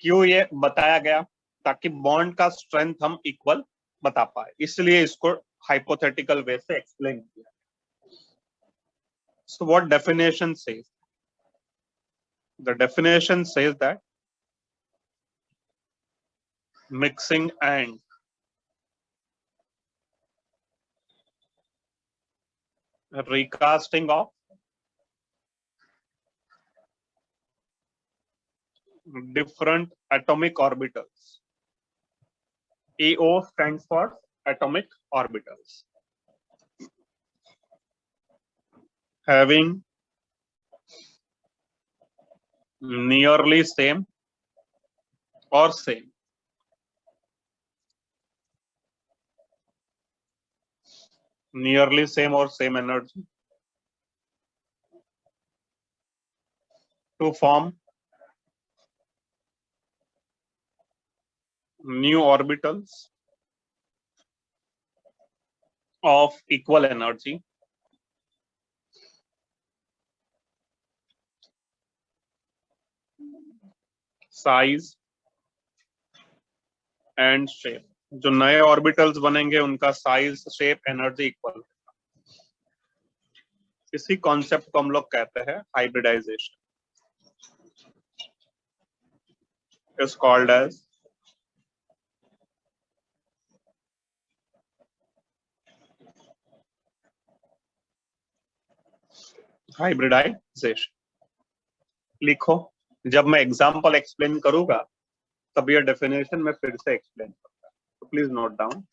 क्यों ये बताया गया? ताकि बॉन्ड का स्ट्रेंथ हम इक्वल बता पाए, इसलिए इसको हाइपोथेटिकल वे से एक्सप्लेन किया। So what definition says? The definition says that mixing and recasting of different atomic orbitals. AO stands for atomic orbitals. Having nearly same or same. Nearly same or same energy to form new orbitals of equal energy size and shape. जो नए orbitals बनेंगे उनका size, shape, energy equal. इसी concept को हम लोग कहते हैं hybridization. Is called as hybridization. लिखो, जब मैं एग्जांपल एक्सप्लेन करूंगा तब ये डेफिनेशन मैं फिर से एक्सप्लेन करूंगा, तो प्लीज नोट डाउन।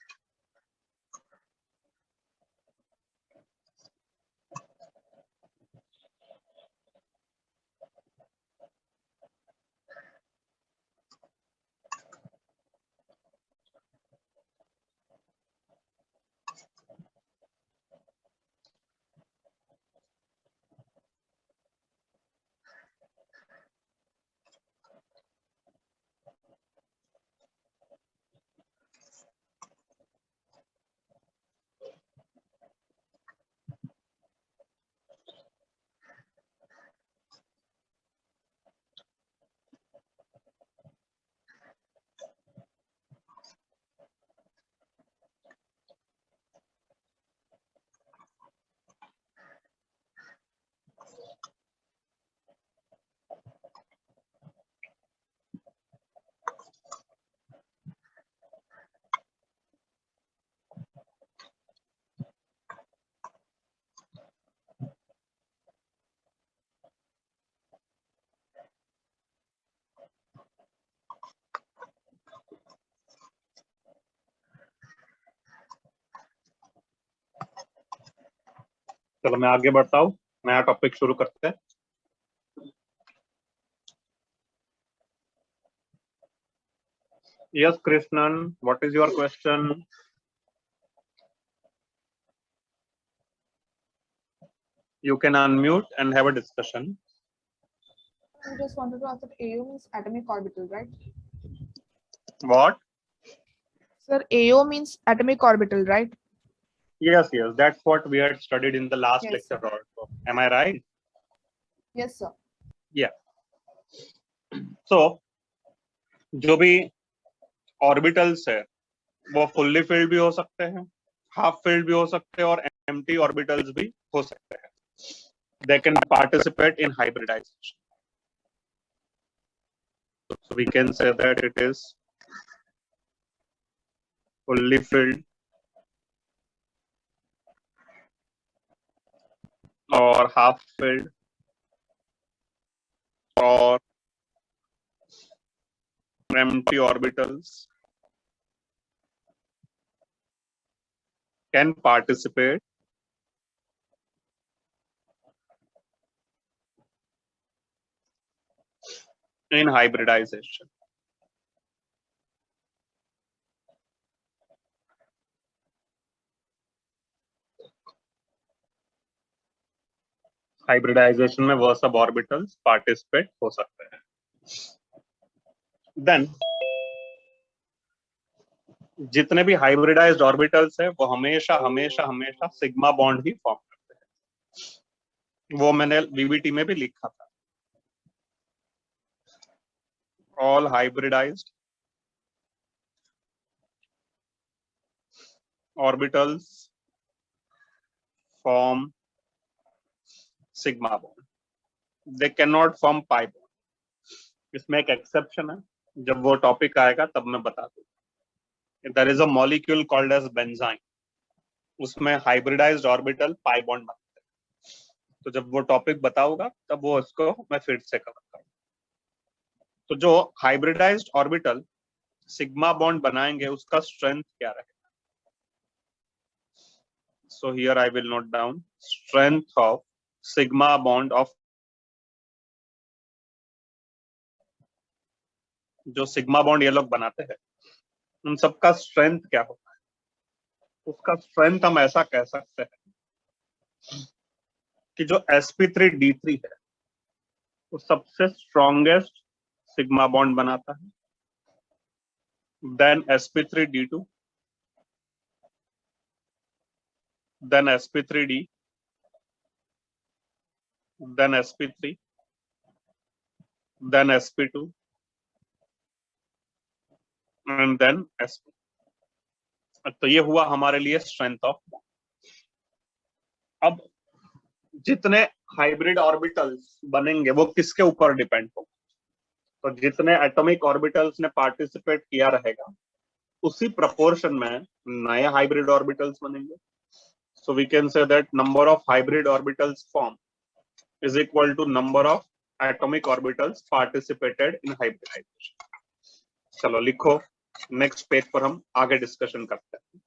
चलो मैं आगे बढ़ता हूँ, नया टॉपिक शुरू करते हैं। Yes, Krishnan, what is your question? You can unmute and have a discussion. I just wanted to ask that AO means atomic orbital, right? What? Sir, AO means atomic orbital, right? Yes, that's what we had studied in the last Yes, lecture sir. also. Am I right? Yes, sir. Yeah. So, जो भी orbitals है वो fully filled भी हो सकते हैं, half filled भी हो सकते हैं और एम्प्टी ऑर्बिटल्स भी हो सकते हैं। They can participate in hybridization. So we can say that it is fully filled or half filled or empty orbitals can participate in hybridization. Hybridization में वह सब ऑर्बिटल्स पार्टिसिपेट हो सकते हैं। देन जितने भी हाइब्रिडाइज्ड ऑर्बिटल्स है वो हमेशा हमेशा हमेशा सिग्मा बॉन्ड ही फॉर्म करते हैं। वो मैंने वीबीटी में भी लिखा था। all hybridized orbitals form sigma bond. They cannot form pi bond. इसमें एक एक्सेप्शन है, जब वो टॉपिक आएगा तब मैं बता दूं. There is a molecule called as benzyne. उसमें हाइब्रिडाइज्ड ऑर्बिटल पाई बॉन्ड बनते हैं. तो जब वो टॉपिक बताऊंगा तब वो उसको मैं फिर से कवर करूंगा. तो जो हाइब्रिडाइज्ड ऑर्बिटल सिग्मा बॉन्ड बनाएंगे उसका स्ट्रेंथ क्या रहेगा? So here I will note down strength of sigma bond of जो सिग्मा बॉन्ड ये लोग बनाते हैं उन सबका स्ट्रेंथ क्या होता है? उसका स्ट्रेंथ हम ऐसा कह सकते हैं कि जो sp3d3 है वो सबसे स्ट्रॉन्गेस्ट सिग्मा बॉन्ड बनाता है, then sp3d2, then sp3d, then sp3, then sp2 and then sp. तो ये हुआ हमारे लिए स्ट्रेंथ ऑफ बॉन्ड. अब जितने हाइब्रिड ऑर्बिटल्स बनेंगे वो किसके ऊपर डिपेंड होगा? तो जितने एटॉमिक ऑर्बिटल्स ने पार्टिसिपेट किया रहेगा उसी प्रपोर्शन में नए हाइब्रिड ऑर्बिटल्स बनेंगे. So we can say that number of hybrid orbitals form is equal to number of atomic orbitals participated in hybridization. चलो लिखो, नेक्स्ट पेज पर हम आगे डिस्कशन करते हैं.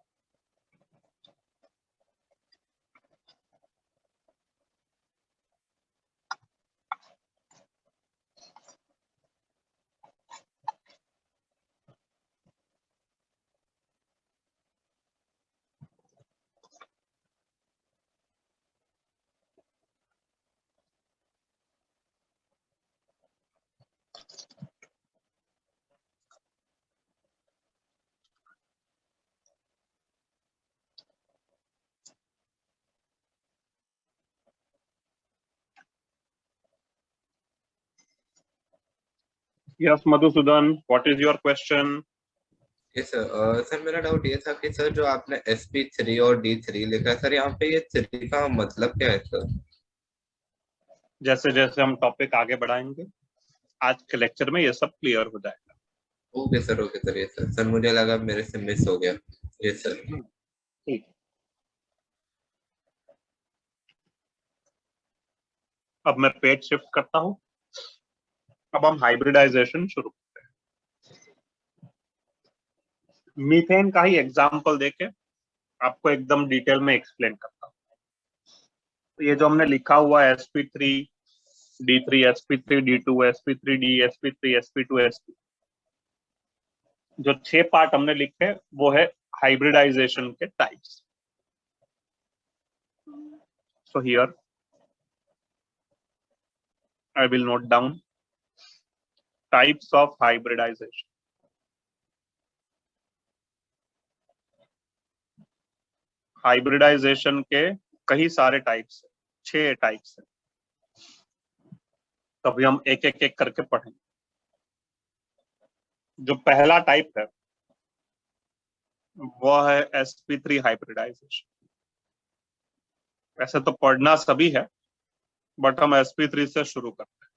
Yes, Madhusudan, what is your question? Yes sir. Sir मेरा doubt ये था कि सर जो आपने sp3 और d3 लिखा है सर, यहाँ पे ये 3 का मतलब क्या है सर? जैसे जैसे हम टॉपिक आगे बढ़ाएंगे आज के लेक्चर में ये सब क्लियर हो जाएगा. Okay sir, okay sir. ये सर मुझे लगा मेरे से मिस हो गया. Yes sir. ठीक. अब मैं पेज शिफ्ट करता हूं. अब हम हाइब्रिडाइजेशन शुरू करते हैं. मीथेन का ही एग्जांपल देके आपको एकदम डिटेल में एक्सप्लेन करता हूं. तो ये जो हमने लिखा हुआ है sp3d3 sp3d2 sp3d sp3 sp2 sp, जो 6 पार्ट हमने लिखे वो है हाइब्रिडाइजेशन के types. So here I will note down types of hybridization. Hybridization के कई सारे टाइप्स है, 6 टाइप्स है. तभी हम एक एक एक करके पढ़ेंगे. जो पहला टाइप है वो है sp3 हाइब्रिडाइजेशन. वैसे तो पढ़ना सभी है बट हम sp3 से शुरू करते हैं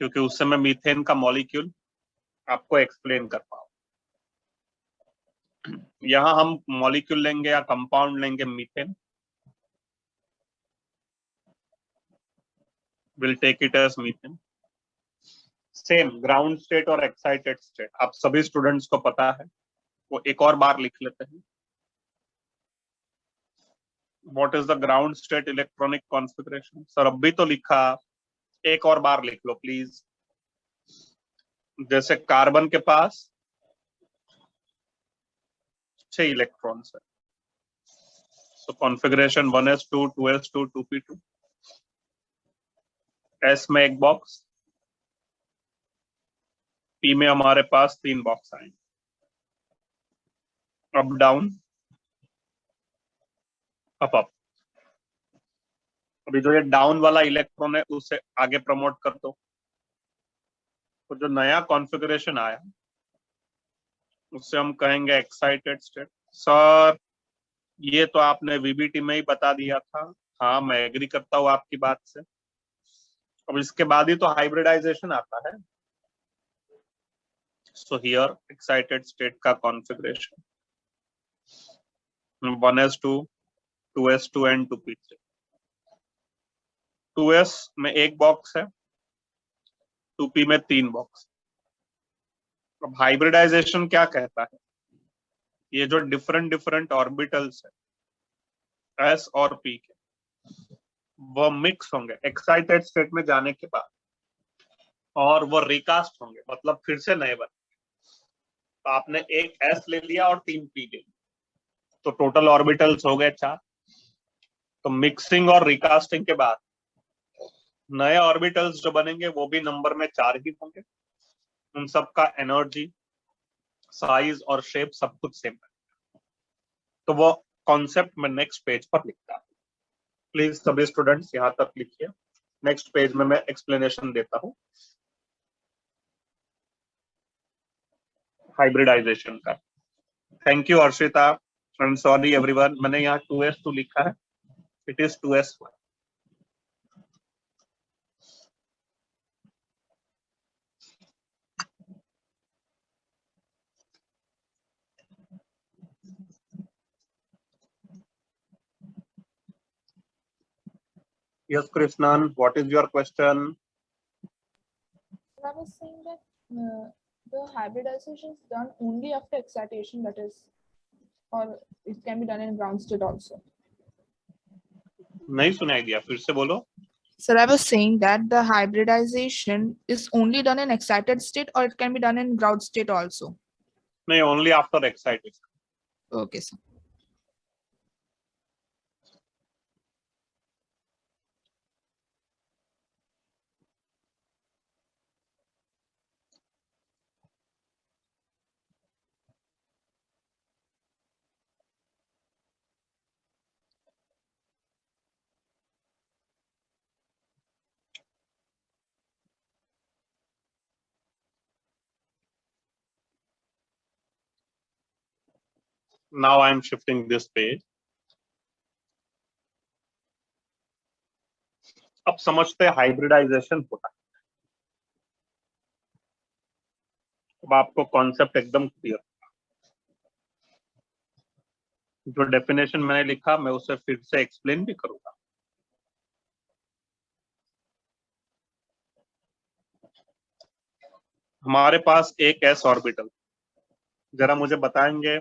क्योंकि उससे मैं मीथेन का मॉलिक्यूल आपको एक्सप्लेन कर पाऊं. यहां हम मॉलिक्यूल लेंगे या कंपाउंड लेंगे methane. Will take it as methane. Same ground state और एक्साइटेड स्टेट आप सभी स्टूडेंट्स को पता है, वो एक और बार लिख लेते हैं. What is the ground state electronic configuration? Sir अब भी तो लिखा, एक और बार लिख लो प्लीज. जैसे कार्बन के पास 6 इलेक्ट्रॉन्स है, तो configuration 1s2 2s2 2p2. s में एक बॉक्स, p में हमारे पास 3 बॉक्स आएंगे. Up down up up. अभी जो ये डाउन वाला इलेक्ट्रॉन है उसे आगे प्रमोट कर दो. तो जो नया कॉन्फ़िगरेशन आया उससे हम कहेंगे एक्साइटेड स्टेट। सर ये तो आपने वीबीटी में ही बता दिया था। हाँ मैं एग्री करता हूँ आपकी बात से। अब इसके बाद ही तो हाइब्रिडाइजेशन आता है। सो हियर एक्साइटेड स्टेट का configuration 1s2 2s2 and 2p3। 2s में एक बॉक्स है, 2p में 3 बॉक्स। अब हाइब्रिडाइजेशन क्या कहता है, ये जो डिफरेंट डिफरेंट ऑर्बिटल्स है s और p के, वो मिक्स होंगे एक्साइटेड स्टेट में जाने के बाद और वो रिकास्ट होंगे, मतलब फिर से नए बने। तो आपने एक s ले लिया और 3 p ले लिया, तो टोटल ऑर्बिटल्स हो गए 4। तो मिक्सिंग और रिकास्टिंग के बाद नए ऑर्बिटल्स जो बनेंगे वो भी नंबर में 4 ही होंगे। उन सब का एनर्जी, साइज और शेप सब कुछ सेम है। तो वो कॉन्सेप्ट मैं नेक्स्ट पेज पर लिखता हूँ। प्लीज सभी स्टूडेंट्स यहाँ तक लिखिए, नेक्स्ट पेज में मैं एक्सप्लेनेशन देता हूँ हाइब्रिडाइजेशन का। Thank you Arshita. I am sorry everyone, मैंने यहाँ 2s2 लिखा है, it is 2s1। Yes, Krishnan, what is your question? I was saying that the hybridization is done only after excitation, that is, or it can be done in ground state also. नहीं सुनाई दिया, फिर से बोलो। Sir, I was saying that the hybridization is only done in excited state, or it can be done in ground state also. नहीं, only after excitation. Okay, sir. Now I am shifting this page. अब समझते हैं hybridisation होता है। अब आपको concept एकदम clear. जो डेफिनेशन मैंने लिखा मैं उसे फिर से एक्सप्लेन भी करूंगा। हमारे पास एक s ऑर्बिटल, जरा मुझे बताएंगे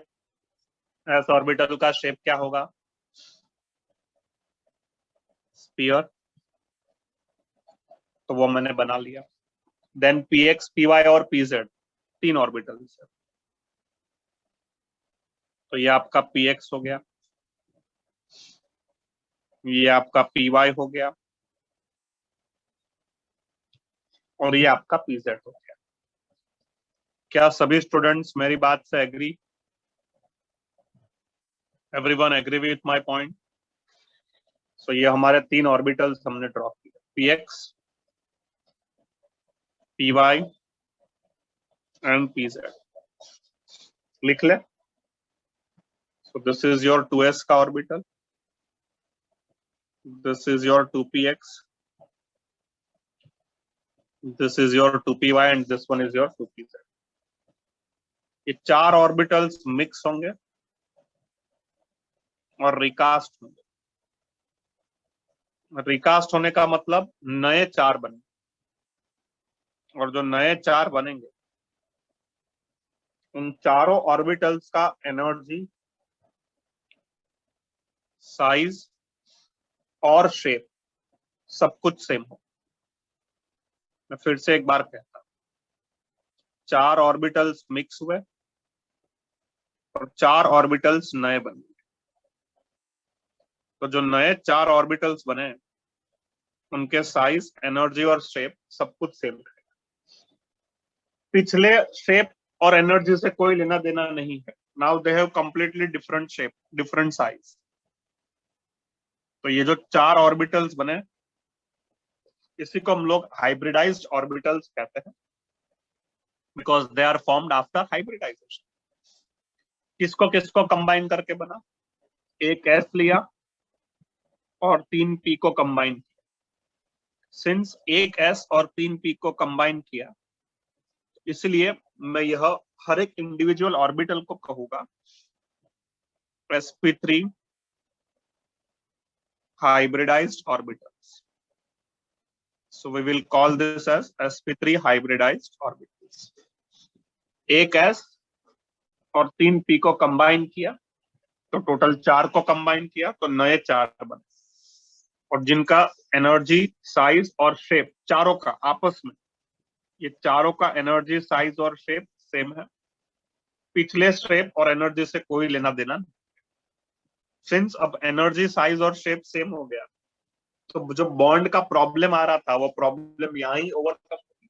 s ऑर्बिटल का शेप क्या होगा? स्फीयर, तो वो मैंने बना लिया। देन px, py और pz 3 ऑर्बिटल्स है, तो ये आपका px हो गया, ये आपका py हो गया और ये आपका pz हो गया। क्या सभी स्टूडेंट्स मेरी बात से agree? Everyone agree with my point? So ये हमारे 3 ऑर्बिटल्स हमने ड्रॉ किए, px, py एंड pz। लिख ले। सो दिस इज योर 2s का orbital, this is your 2px, this is your 2py and this one is your 2pz। ये 4 orbitals mix होंगे और रिकास्ट होंगे। रिकास्ट होने का मतलब नए 4 बनेंगे, और जो नए 4 बनेंगे उन चारों ऑर्बिटल्स का एनर्जी, साइज और शेप सब कुछ सेम हो। मैं फिर से एक बार कहता हूं, 4 ऑर्बिटल्स मिक्स हुए और 4 ऑर्बिटल्स नए बने। तो जो नए 4 ऑर्बिटल्स बने उनके साइज, एनर्जी और शेप सब कुछ सेम रहेगा। पिछले शेप और एनर्जी से कोई लेना देना नहीं है। Now they have completely different shape, different size. तो ये जो 4 ऑर्बिटल्स बने, इसी को हम लोग हाइब्रिडाइज्ड ऑर्बिटल्स कहते हैं। Because they are formed after hybridization. किसको किसको कंबाइन करके बना, एक एस लिया और 3p को कंबाइन किया। सिंस एक s और 3p को कंबाइन किया, इसलिए मैं यह हर एक इंडिविजुअल ऑर्बिटल को कहूंगा sp3 hybridized orbitals. So we will call this as sp3 hybridized orbitals. एक s और 3p को कंबाइन किया तो टोटल 4 को कंबाइन किया तो नए 4 बने, और जिनका एनर्जी, साइज और शेप चारों का आपस में, ये चारों का एनर्जी, साइज और शेप सेम है। पिछले शेप और एनर्जी से कोई लेना देना नहीं। सिंस अब एनर्जी, साइज और शेप सेम हो गया, तो जो बॉन्ड का प्रॉब्लम आ रहा था वो प्रॉब्लम यहाँ ही ओवरकम होगी,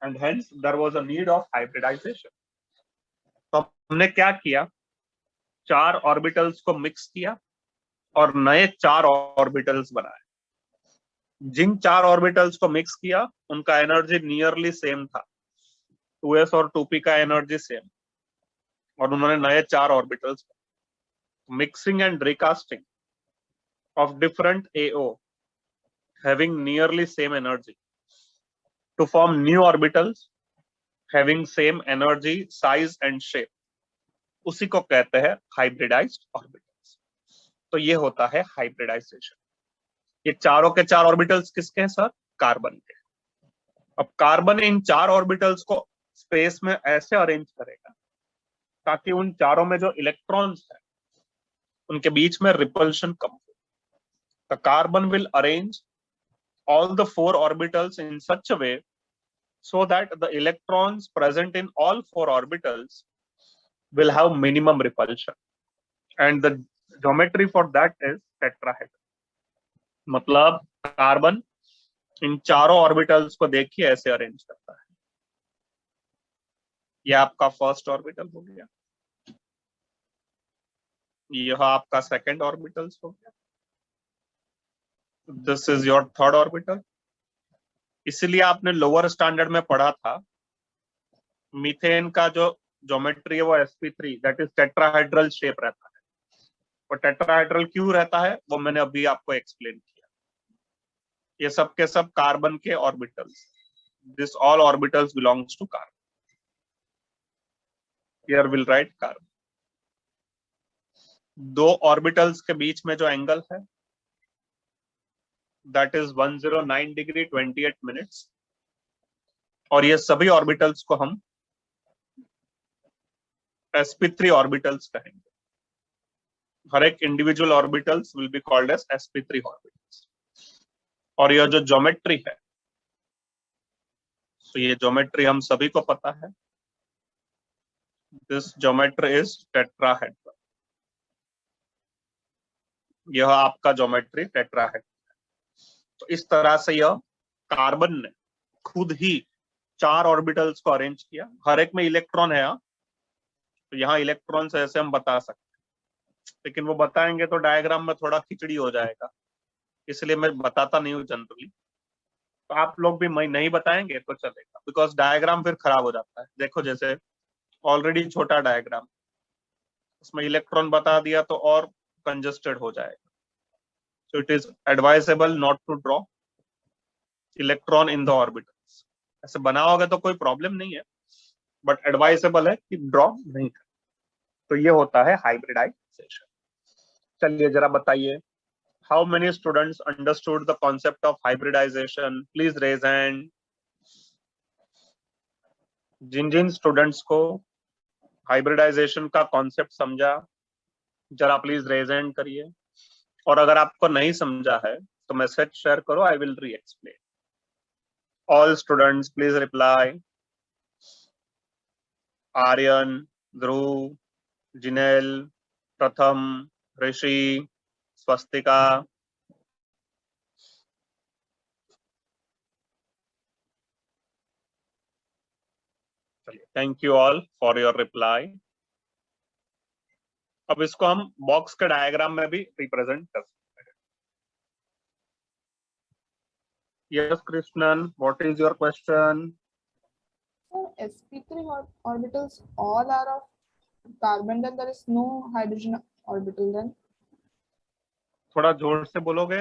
and hence there was a need of hybridization. तो हमने क्या किया, 4 ऑर्बिटल्स को मिक्स किया और नए 4 ऑर्बिटल्स बनाए। जिन 4 ऑर्बिटल्स को मिक्स किया उनका एनर्जी नियरली सेम था, 2s और 2p का एनर्जी सेम, और उन्होंने नए 4 orbitals. Mixing and recasting of different AO having nearly same energy to form new orbitals having same energy, size and shape, उसी को कहते हैं हाइब्रिडाइज्ड ऑर्बिटल्स। तो ये होता है हाइब्रिडाइजेशन। ये चारों के 4 ऑर्बिटल्स किसके हैं सर, कार्बन के। अब कार्बन इन 4 ऑर्बिटल्स को स्पेस में ऐसे अरेंज करेगा ताकि उन चारों में जो इलेक्ट्रॉन्स हैं उनके बीच में रिपल्शन कम हो। The carbon will arrange all the 4 orbitals in such a way so that the electrons present in all 4 orbitals will have minimum repulsion, and the geometry for that is tetrahedral. मतलब carbon in चारों orbitals को देखिए ऐसे arrange करता है। यह आपका first orbital हो गया, यह आपका सेकंड ऑर्बिटल हो गया, this is your third orbital. इसलिए आपने लोअर स्टैंडर्ड में पढ़ा था मीथेन का जो ज्योमेट्री है वो sp3 that is tetrahedral shape रहता है। और टेट्राहेड्रल क्यों रहता है वो मैंने अभी आपको एक्सप्लेन किया। ये सब के सब कार्बन के orbitals, this all orbitals belongs to carbon. Here will write carbon. 2 orbitals के बीच में जो एंगल है दैट इज 109 डिग्री 28 मिनट्स, और ये सभी ऑर्बिटल्स को हम sp3 ऑर्बिटल्स कहेंगे। हर एक individual orbitals will be called as sp3 orbitals. और यह जो ज्योमेट्री है, तो ये ज्योमेट्री हम सभी को पता है, दिस ज्योमेट्री इज टेट्राहेड्रल। यह आपका ज्योमेट्री टेट्राहेड्रल है। तो इस तरह से यह कार्बन ने खुद ही 4 ऑर्बिटल्स को अरेंज किया। हर एक में इलेक्ट्रॉन है, तो यहाँ इलेक्ट्रॉन से ऐसे हम बता सकते हैं, लेकिन वो बताएंगे तो डायग्राम में थोड़ा खिचड़ी हो जाएगा, इसलिए मैं बताता नहीं हूँ जनरली। तो आप लोग भी नहीं बताएंगे तो चलेगा, बिकॉज डायग्राम फिर खराब हो जाता है। देखो जैसे ऑलरेडी छोटा डायग्राम, उसमें इलेक्ट्रॉन बता दिया तो और कंजस्टेड हो जाएगा। So it is advisable not to draw electron in the orbitals. ऐसे बनाओगे तो कोई प्रॉब्लम नहीं है, बट एडवाइजेबल है कि ड्रॉ नहीं कर। तो ये होता है हाइब्रिडाइजेशन। चलिए जरा बताइए, how many students understood the concept of hybridization? Please raise hand. जिन जिन स्टूडेंट्स को हाइब्रिडाइजेशन का कॉन्सेप्ट समझा, जरा प्लीज रेज हैंड करिए। और अगर आपको नहीं समझा है तो मैसेज शेयर करो, I will reexplain. All students please reply. Aryan, Dhruv, Jinel, Pratham, Rishi, Swastika. चलिए, thank you all for your reply. अब इसको हम बॉक्स के डायग्राम में भी रिप्रेजेंट कर सकते हैं। Yes Krishnan, what is your question? So sp3 orbitals all are of carbon, then there is no hydrogen orbital then? थोड़ा जोर से बोलोगे?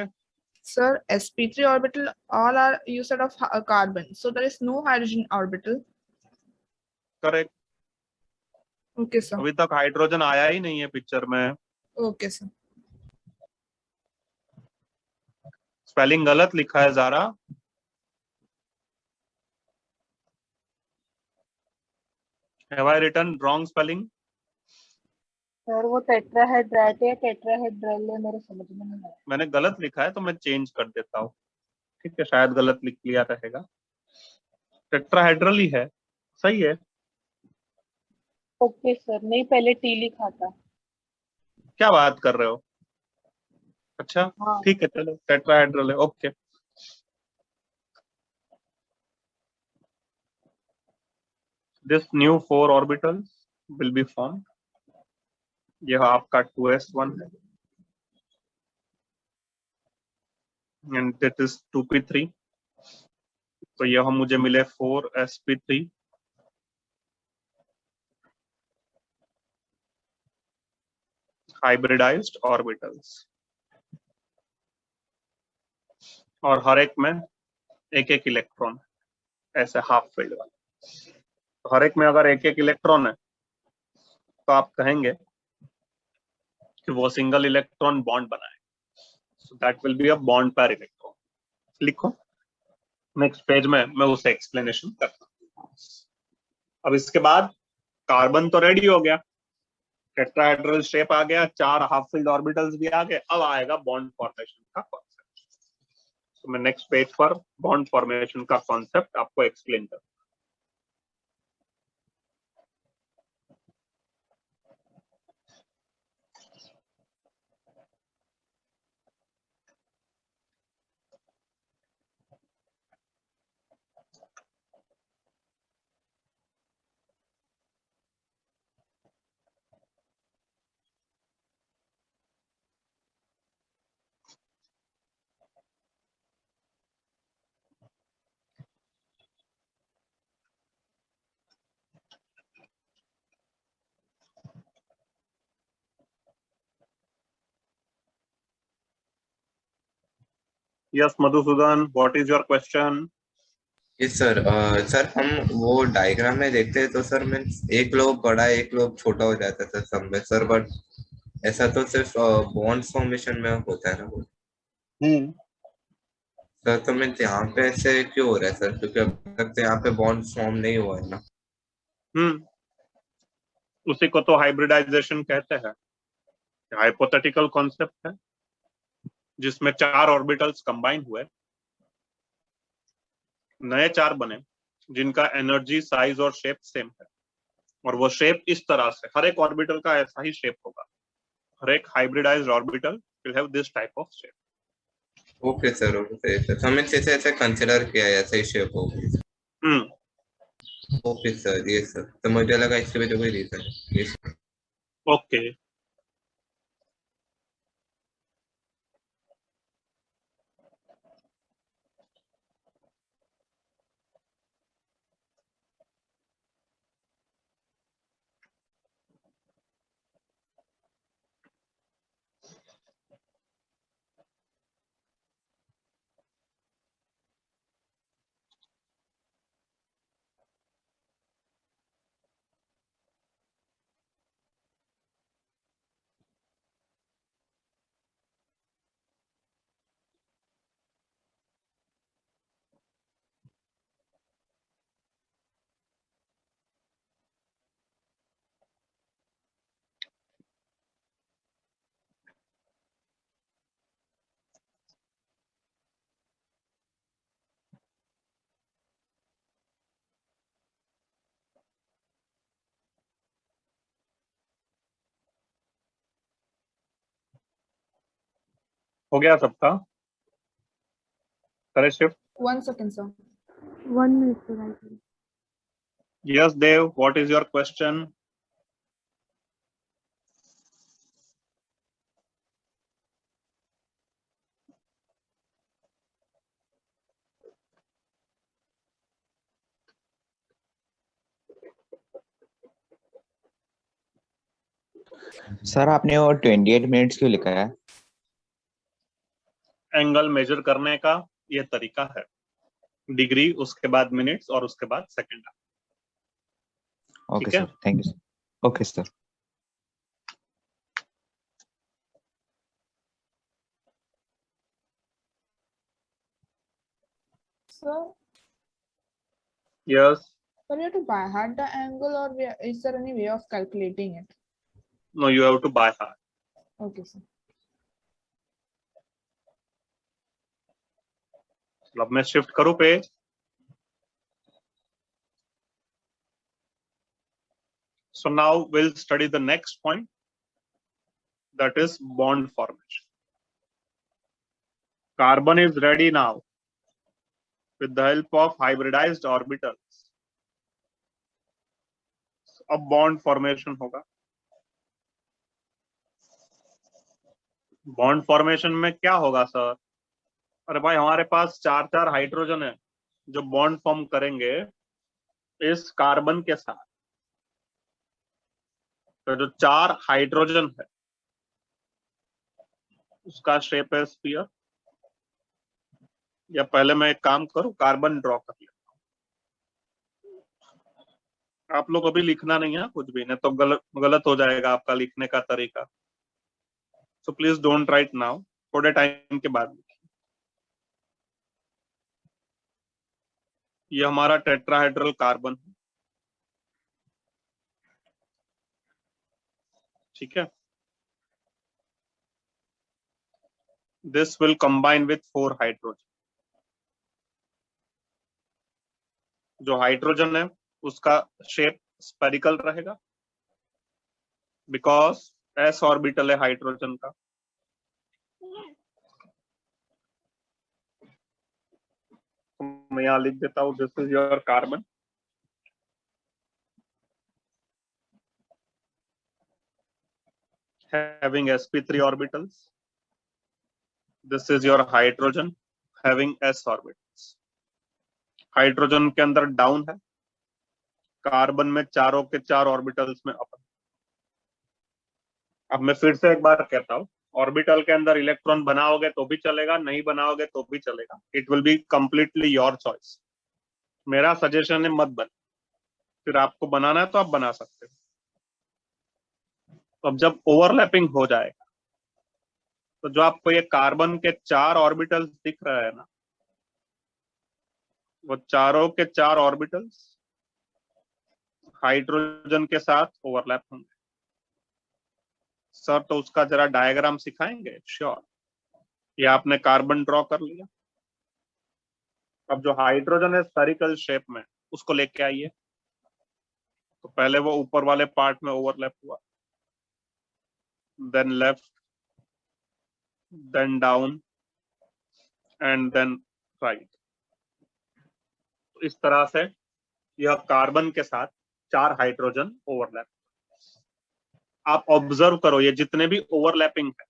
Sir, sp3 orbital all are, you said, of carbon, so there is no hydrogen orbital. Correct. Okay sir. अभी तक hydrogen आया ही नहीं है picture में. Okay sir. स्पेलिंग गलत लिखा है Zara. Have I written wrong spelling? Sir वो टेट्राहेड्रैट है, टेट्राहेड्रल है, मेरे समझ में नहीं आया. मैंने गलत लिखा है तो मैं चेंज कर देता हूँ. ठीक है, शायद गलत लिख लिया रहेगा. टेट्राहेड्रल ही है. सही है. ओके सर, नहीं पहले टी लिखा था. क्या बात कर रहे हो? अच्छा, हाँ. ठीक है, चलो टेट्राहेड्रल है. Okay. This new 4 orbitals will be formed. यह आपका 2s1 है. And that is 2p3. तो यह मुझे मिले 4sp3. Hybridized orbitals. और हर एक में एक एक इलेक्ट्रॉन, ऐसे हाफ फील्ड वाला. तो हर एक में अगर एक एक इलेक्ट्रॉन है तो आप कहेंगे कि वो सिंगल इलेक्ट्रॉन बॉन्ड बनाए. So that will be a bond pair electron. लिखो. नेक्स्ट पेज में मैं उसे एक्सप्लेनेशन करता हूँ. अब इसके बाद कार्बन तो रेडी हो गया, टेट्राहेड्रल शेप आ गया, 4 हाफ फील्ड ऑर्बिटल्स भी आ गए. अब आएगा बॉन्ड फॉर्मेशन का कॉन्सेप्ट. तो मैं नेक्स्ट पेज पर बॉन्ड फॉर्मेशन का कॉन्सेप्ट आपको एक्सप्लेन करता हूँ. Yes, Madhusudan, what is your question? Yes sir. Sir हम वो डायग्राम में देखते हैं तो सर मीन्स एक लोब बड़ा एक लोब छोटा हो जाता था सब में सर, बट ऐसा तो सिर्फ बॉन्ड फॉर्मेशन में होता है ना वो. सर तो मीन्स यहाँ पे ऐसे क्यों हो रहा है सर, क्योंकि अब तक तो यहाँ पे बॉन्ड फॉर्म नहीं हुआ है ना. उसी को तो हाइब्रिडाइजेशन कहते हैं. हाइपोथेटिकल कॉन्सेप्ट है जिसमें 4 ऑर्बिटल्स कंबाइन हुए, नए 4 बने जिनका एनर्जी, साइज और शेप सेम है. और वो शेप इस तरह से, हर एक ऑर्बिटल का ऐसा ही शेप होगा. हर एक hybridised orbital will have this type of shape. Okay sir, okay sir. तो मीन्स ऐसे ऐसे कंसिडर किया है, ऐसे ही शेप होगी. ओके सर, ये सर. तो मुझे लगा इसके भी तो कोई रीजन है. यस. ओके. हो गया सबका? करे shift. 1 second sir. 1 minute sir, I think. Yes, Dev, what is your question? Sir आपने वो 28 मिनट्स क्यों लिखा है? एंगल मेजर करने का ये तरीका है, डिग्री, उसके बाद मिनट्स और उसके बाद सेकंड। ओके ठीक है। Sir, thank you sir. Okay sir. So, yes, but you have to by heart the angle, or is there any way of calculating it? No, you have to by heart. Okay, sir. अब मैं shift करूं page. So now we'll study the next point, that is bond formation. Carbon is ready now with the help of hybridized orbitals. अब bond formation होगा। Bond formation में क्या होगा sir? अरे भाई, हमारे पास 4 हाइड्रोजन है जो बॉन्ड फॉर्म करेंगे इस कार्बन के साथ। तो जो 4 हाइड्रोजन है उसका शेप है स्फीयर। या पहले मैं एक काम करूं, कार्बन ड्रॉ कर लेता हूं। आप लोग अभी लिखना नहीं है कुछ भी, नहीं तो गलत हो जाएगा आपका लिखने का तरीका। So please don't write now, थोड़े टाइम के बाद। ये हमारा टेट्राहेड्रल कार्बन है, ठीक है। This will combine with 4 hydrogen. जो हाइड्रोजन है उसका शेप स्पेरिकल रहेगा, बिकॉज एस ऑर्बिटल है हाइड्रोजन का। मैं यहां लिख देता हूं, this is your carbon, having sp3 orbitals. This is your hydrogen having s orbitals. Hydrogen के अंदर डाउन है, कार्बन में चारों के 4 ऑर्बिटल्स में अप। अब मैं फिर से एक बार कहता हूं, ऑर्बिटल के अंदर इलेक्ट्रॉन बनाओगे तो भी चलेगा, नहीं बनाओगे तो भी चलेगा। It will be completely your choice. मेरा सजेशन है मत बन, फिर आपको बनाना है तो आप बना सकते हो। अब जब ओवरलैपिंग हो जाएगा तो जो आपको ये कार्बन के 4 ऑर्बिटल्स दिख रहे हैं ना, वो चारों के 4 ऑर्बिटल्स हाइड्रोजन के साथ ओवरलैप होंगे। सर तो उसका जरा डायग्राम सिखाएंगे? श्योर। ये आपने कार्बन ड्रॉ कर लिया। अब जो हाइड्रोजन है स्फेरिकल शेप में, उसको लेके आइए। तो पहले वो ऊपर वाले पार्ट में ओवरलैप हुआ, then left, then down and then right. इस तरह से यह कार्बन के साथ 4 हाइड्रोजन ओवरलैप। आप ऑब्जर्व करो, ये जितने भी ओवरलैपिंग है,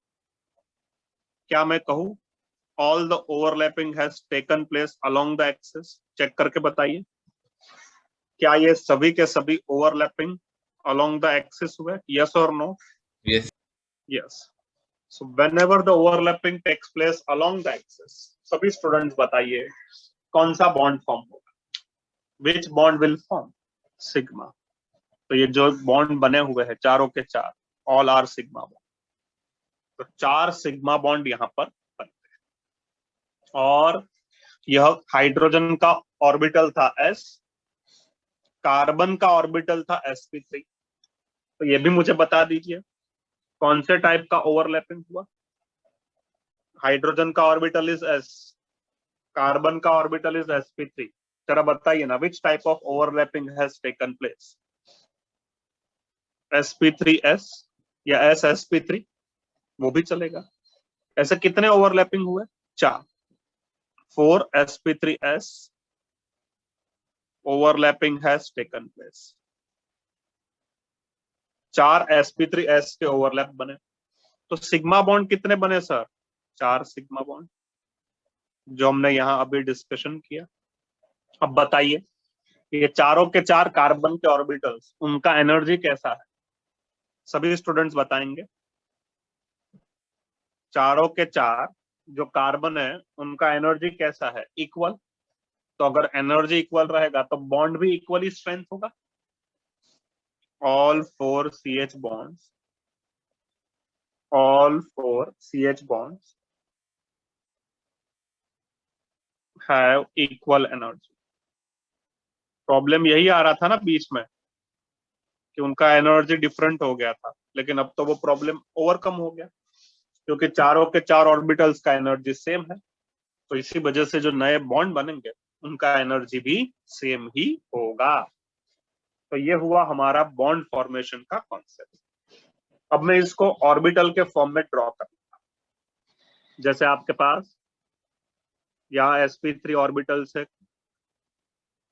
क्या मैं कहूं all the overlapping has taken place along the axis? Check करके बताइए, क्या ये सभी के सभी ओवरलैपिंग अलोंग द एक्सिस हुए? यस और no? Yes. Yes. So whenever the overlapping takes place along the axis, सभी स्टूडेंट्स बताइए कौन सा बॉन्ड फॉर्म होगा? Which bond will form? Sigma. तो ये जो बॉन्ड बने हुए हैं चारों के 4, ऑल आर सिग्मा बॉन्ड। तो 4 सिग्मा बॉन्ड यहां पर बनते हैं। और यह हाइड्रोजन का ऑर्बिटल था s, कार्बन का ऑर्बिटल था sp3। तो ये भी मुझे बता दीजिए कौन से टाइप का ओवरलैपिंग हुआ? हाइड्रोजन का ऑर्बिटल इज s, कार्बन का ऑर्बिटल इज sp3। जरा बताइए ना, which type of overlapping has taken place? sp3s या ssp3, वो भी चलेगा। ऐसे कितने ओवरलैपिंग हुए? 4। 4 sp3s overlapping has taken place. 4 sp3s के ओवरलैप बने। तो सिग्मा बॉन्ड कितने बने सर? 4 सिग्मा बॉन्ड, जो हमने यहां अभी डिस्कशन किया। अब बताइए, ये चारों के 4 कार्बन के ऑर्बिटल्स, उनका एनर्जी कैसा है? सभी स्टूडेंट्स बताएंगे। चारों के चार जो कार्बन है उनका एनर्जी कैसा है, इक्वल। तो अगर एनर्जी इक्वल रहेगा तो बॉन्ड भी इक्वली स्ट्रेंथ होगा। all four CH bonds have equal energy। Problem यही आ रहा था ना बीच में कि उनका एनर्जी डिफरेंट हो गया था, लेकिन अब तो वो प्रॉब्लम ओवरकम हो गया क्योंकि चारों के चार ऑर्बिटल्स का एनर्जी सेम है। तो इसी वजह से जो नए बॉन्ड बनेंगे उनका एनर्जी भी सेम ही होगा। तो ये हुआ हमारा बॉन्ड फॉर्मेशन का कॉन्सेप्ट। अब मैं इसको ऑर्बिटल के फॉर्म में ड्रॉ करूंगा। जैसे आपके पास यहाँ sp3 ऑर्बिटल्स है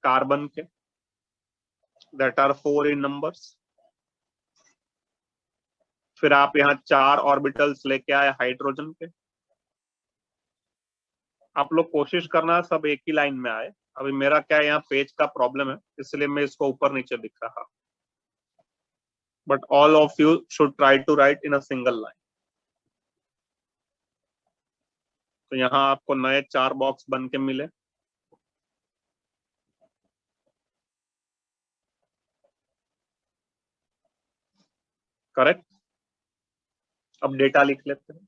कार्बन के, दैट आर 4 इन नंबर्स। फिर आप यहाँ 4 ऑर्बिटल्स लेके आए हाइड्रोजन के। आप लोग कोशिश करना सब एक ही लाइन में आए। अभी मेरा क्या यहाँ पेज का प्रॉब्लम है, इसलिए मैं इसको ऊपर नीचे दिख रहा, but all of you should try to write in a single line. तो यहाँ आपको नए 4 बॉक्स बन के मिले। करेक्ट। अब डेटा लिख लेते हैं।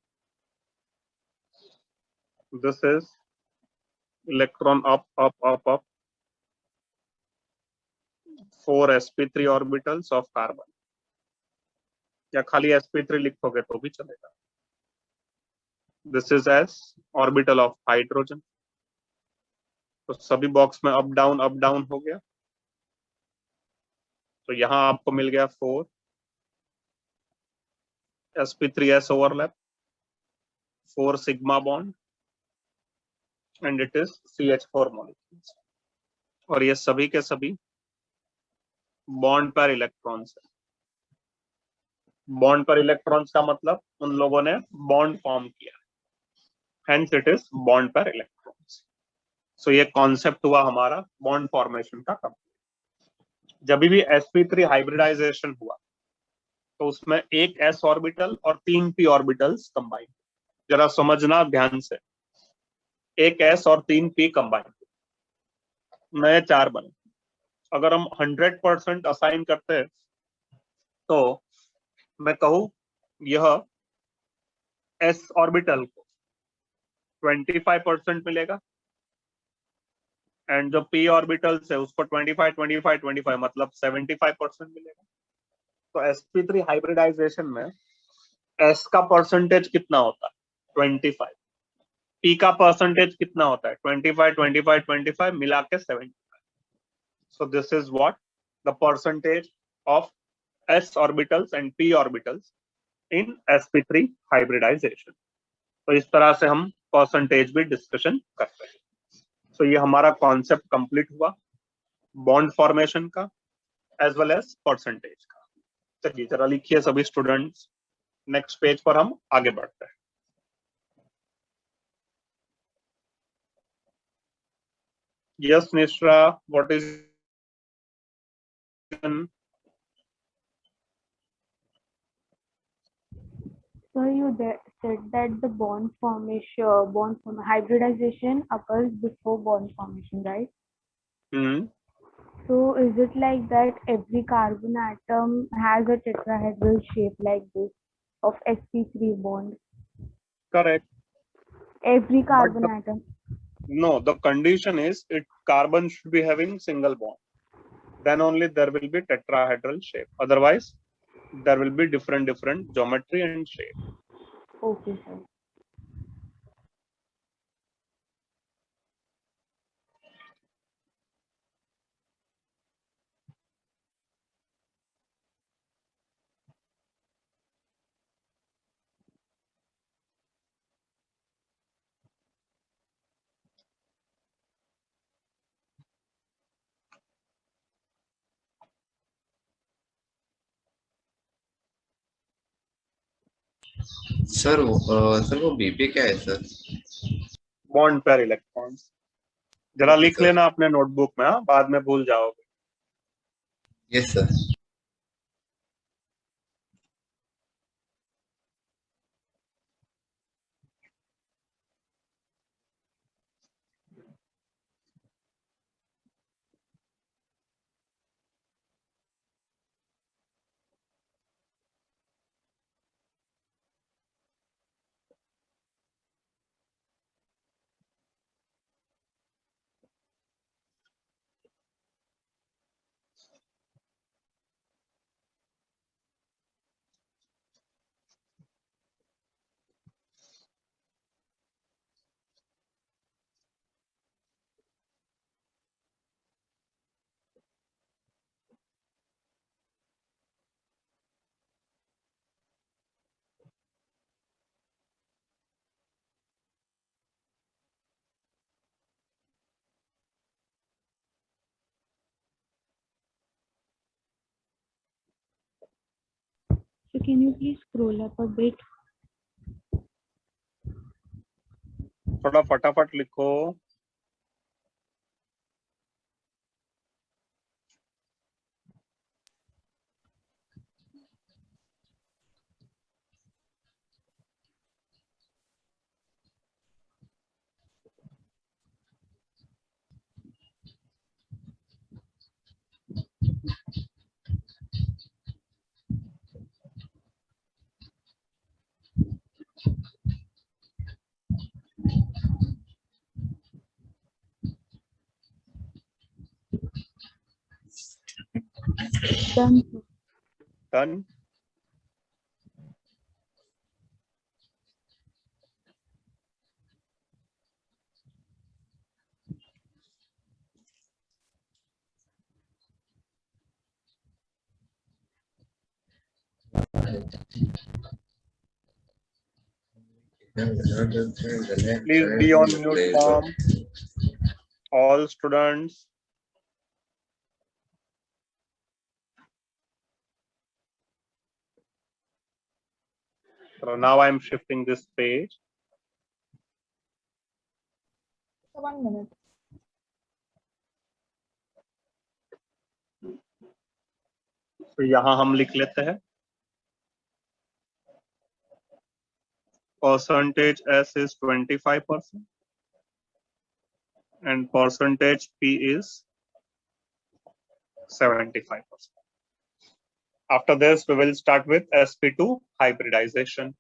This is electron up up up up 4 sp3 orbitals of carbon, या खाली sp3 लिखोगे तो भी चलेगा। This is s orbital of hydrogen. तो सभी बॉक्स में अप डाउन हो गया। तो यहाँ आपको मिल गया 4 sp3s overlap, 4 sigma bond, and it is CH4 molecules. और ये सभी के सभी बॉन्ड पर इलेक्ट्रॉन्स है। बॉन्ड पर इलेक्ट्रॉन्स का मतलब उन लोगों ने बॉन्ड फॉर्म किया, हेंस इट इज बॉन्ड पर इलेक्ट्रॉन्स। सो ये कॉन्सेप्ट हुआ हमारा बॉन्ड फॉर्मेशन का कंप्लीट। जब भी sp3 हाइब्रिडाइजेशन हुआ तो उसमें एक s ऑर्बिटल और 3 p ऑर्बिटल्स कंबाइन। जरा समझना ध्यान से, एक s और 3 p कंबाइन, नए 4 बने। अगर हम 100% असाइन करते हैं तो मैं कहूं यह s ऑर्बिटल को 25% मिलेगा, एंड जो p ऑर्बिटल्स है उसको 25 25 25 मतलब 75% मिलेगा। तो sp3 हाइब्रिडाइजेशन में s का परसेंटेज कितना होता है, 25। p का परसेंटेज कितना होता है, 25 25 25 मिला के 75। So this is what the percentage of s orbitals and p orbitals in sp3 hybridization. तो इस तरह से हम परसेंटेज भी डिस्कशन करते हैं। तो ये हमारा कॉन्सेप्ट कंप्लीट हुआ बॉन्ड फॉर्मेशन का एज वेल एज परसेंटेज का। चलिए जरा लिखिए सभी स्टूडेंट्स, नेक्स्ट पेज पर हम आगे बढ़ते हैं। Yes Nishra, what is So you said that the hybridization occurs before bond formation, right? So is it like that every carbon atom has a tetrahedral shape like this of sp3 bond? Correct. Every carbon atom. No, the condition is carbon should be having single bond. Then only there will be tetrahedral shape. Otherwise, there will be different geometry and shape. Okay, sir. Sir वो BP क्या है sir? Bond pair electrons. जरा Okay, लिख sir. लेना अपने notebook में, हाँ, बाद में भूल जाओगे। Yes sir. can you please scroll up a bit? थोड़ा फटाफट लिखो. Done. Done. Please be on mute form. All students. So now I'm shifting this page. So 1 minute. तो यहाँ हम लिख लेते हैं. Percentage S is 25% and percentage P is 75%. After this, we will start with sp2 hybridization.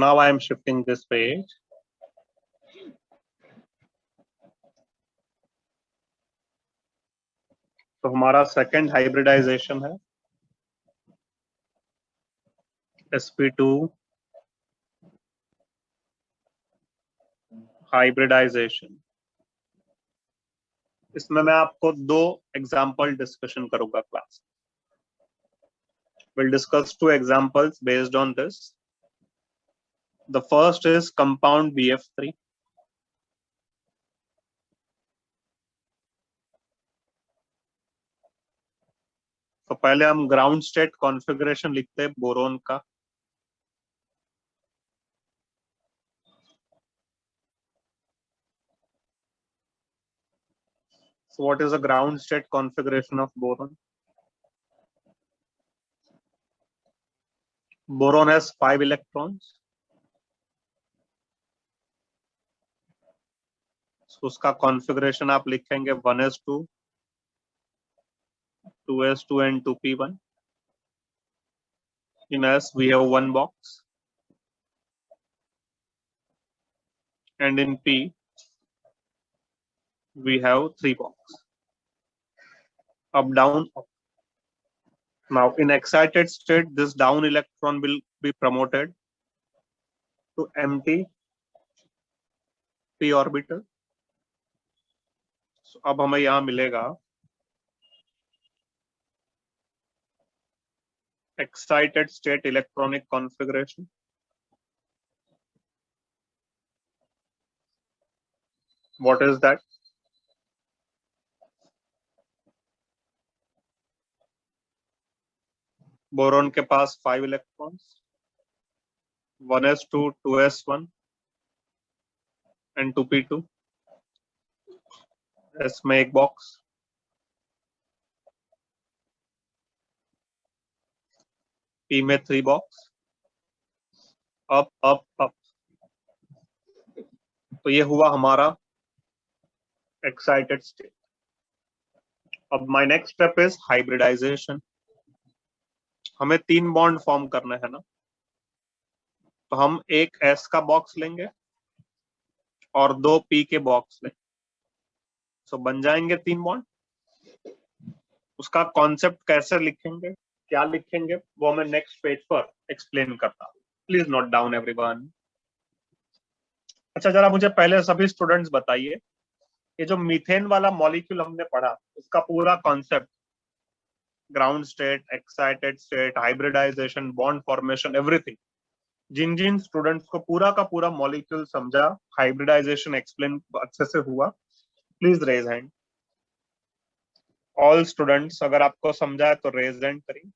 Now I am shifting this page. तो हमारा second hybridisation है sp2 hybridisation. इसमें मैं आपको 2 एग्जांपल डिस्कशन करूंगा class. We'll discuss 2 examples based on this. The first is compound BF3. तो पहले हम ग्राउंड स्टेट कॉन्फ़िगरेशन लिखते हैं बोरोन का. So what is the ground state configuration of boron? Boron has 5 electrons. So उसका configuration आप लिखेंगे 1s2, 2s2 and 2p1. In S we have 1 box, and in P we have 3 boxes. Up, down, up. Now in excited state, this down electron will be promoted to empty p orbital. So अब हमें यहाँ मिलेगा excited state electronic configuration. What is that? Boron के पास 5 electrons, 1s2, 2s1 and 2p2. इसमें एक box. P में 3 box, up up up. तो ये हुआ हमारा एक्साइटेड स्टेट। अब my next step is hybridization. हमें 3 बॉन्ड फॉर्म करने हैं ना, तो हम एक S का बॉक्स लेंगे और 2 P के बॉक्स लेंगे, सो बन जाएंगे 3 बॉन्ड। उसका कॉन्सेप्ट कैसे लिखेंगे, क्या लिखेंगे, वो मैं नेक्स्ट पेज पर एक्सप्लेन करता हूँ। Please note down everyone. अच्छा, जरा मुझे पहले सभी स्टूडेंट्स बताइए, ये जो मीथेन वाला मॉलिक्यूल हमने पढ़ा, उसका पूरा concept, ground state, excited state, hybridization, bond formation, everything, जिन जिन स्टूडेंट्स को पूरा का पूरा मॉलिक्यूल समझा, हाइब्रिडाइजेशन एक्सप्लेन अच्छे से हुआ, please raise hand. All students, अगर आपको समझा है तो रेज हैंड करिए,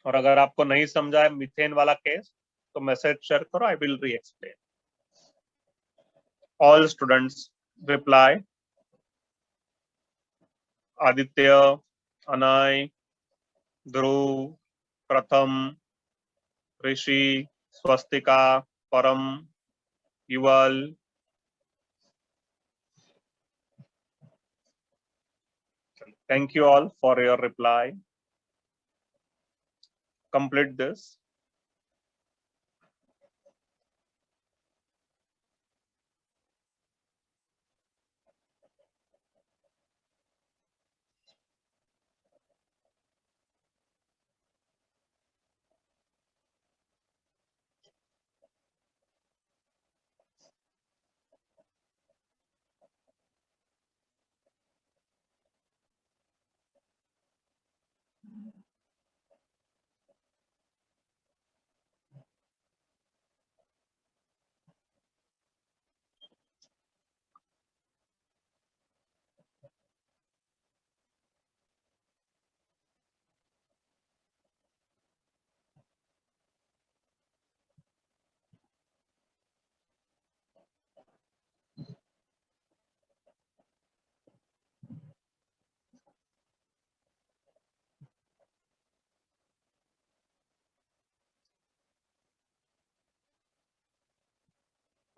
और अगर आपको नहीं समझा है मीथेन वाला केस तो मैसेज शेयर करो, I will reexplain. All students reply. Aditya, Anay, Dhruv, Pratham, Rishi, Swastika, Param, Yuval. Thank you all for your reply. Complete this.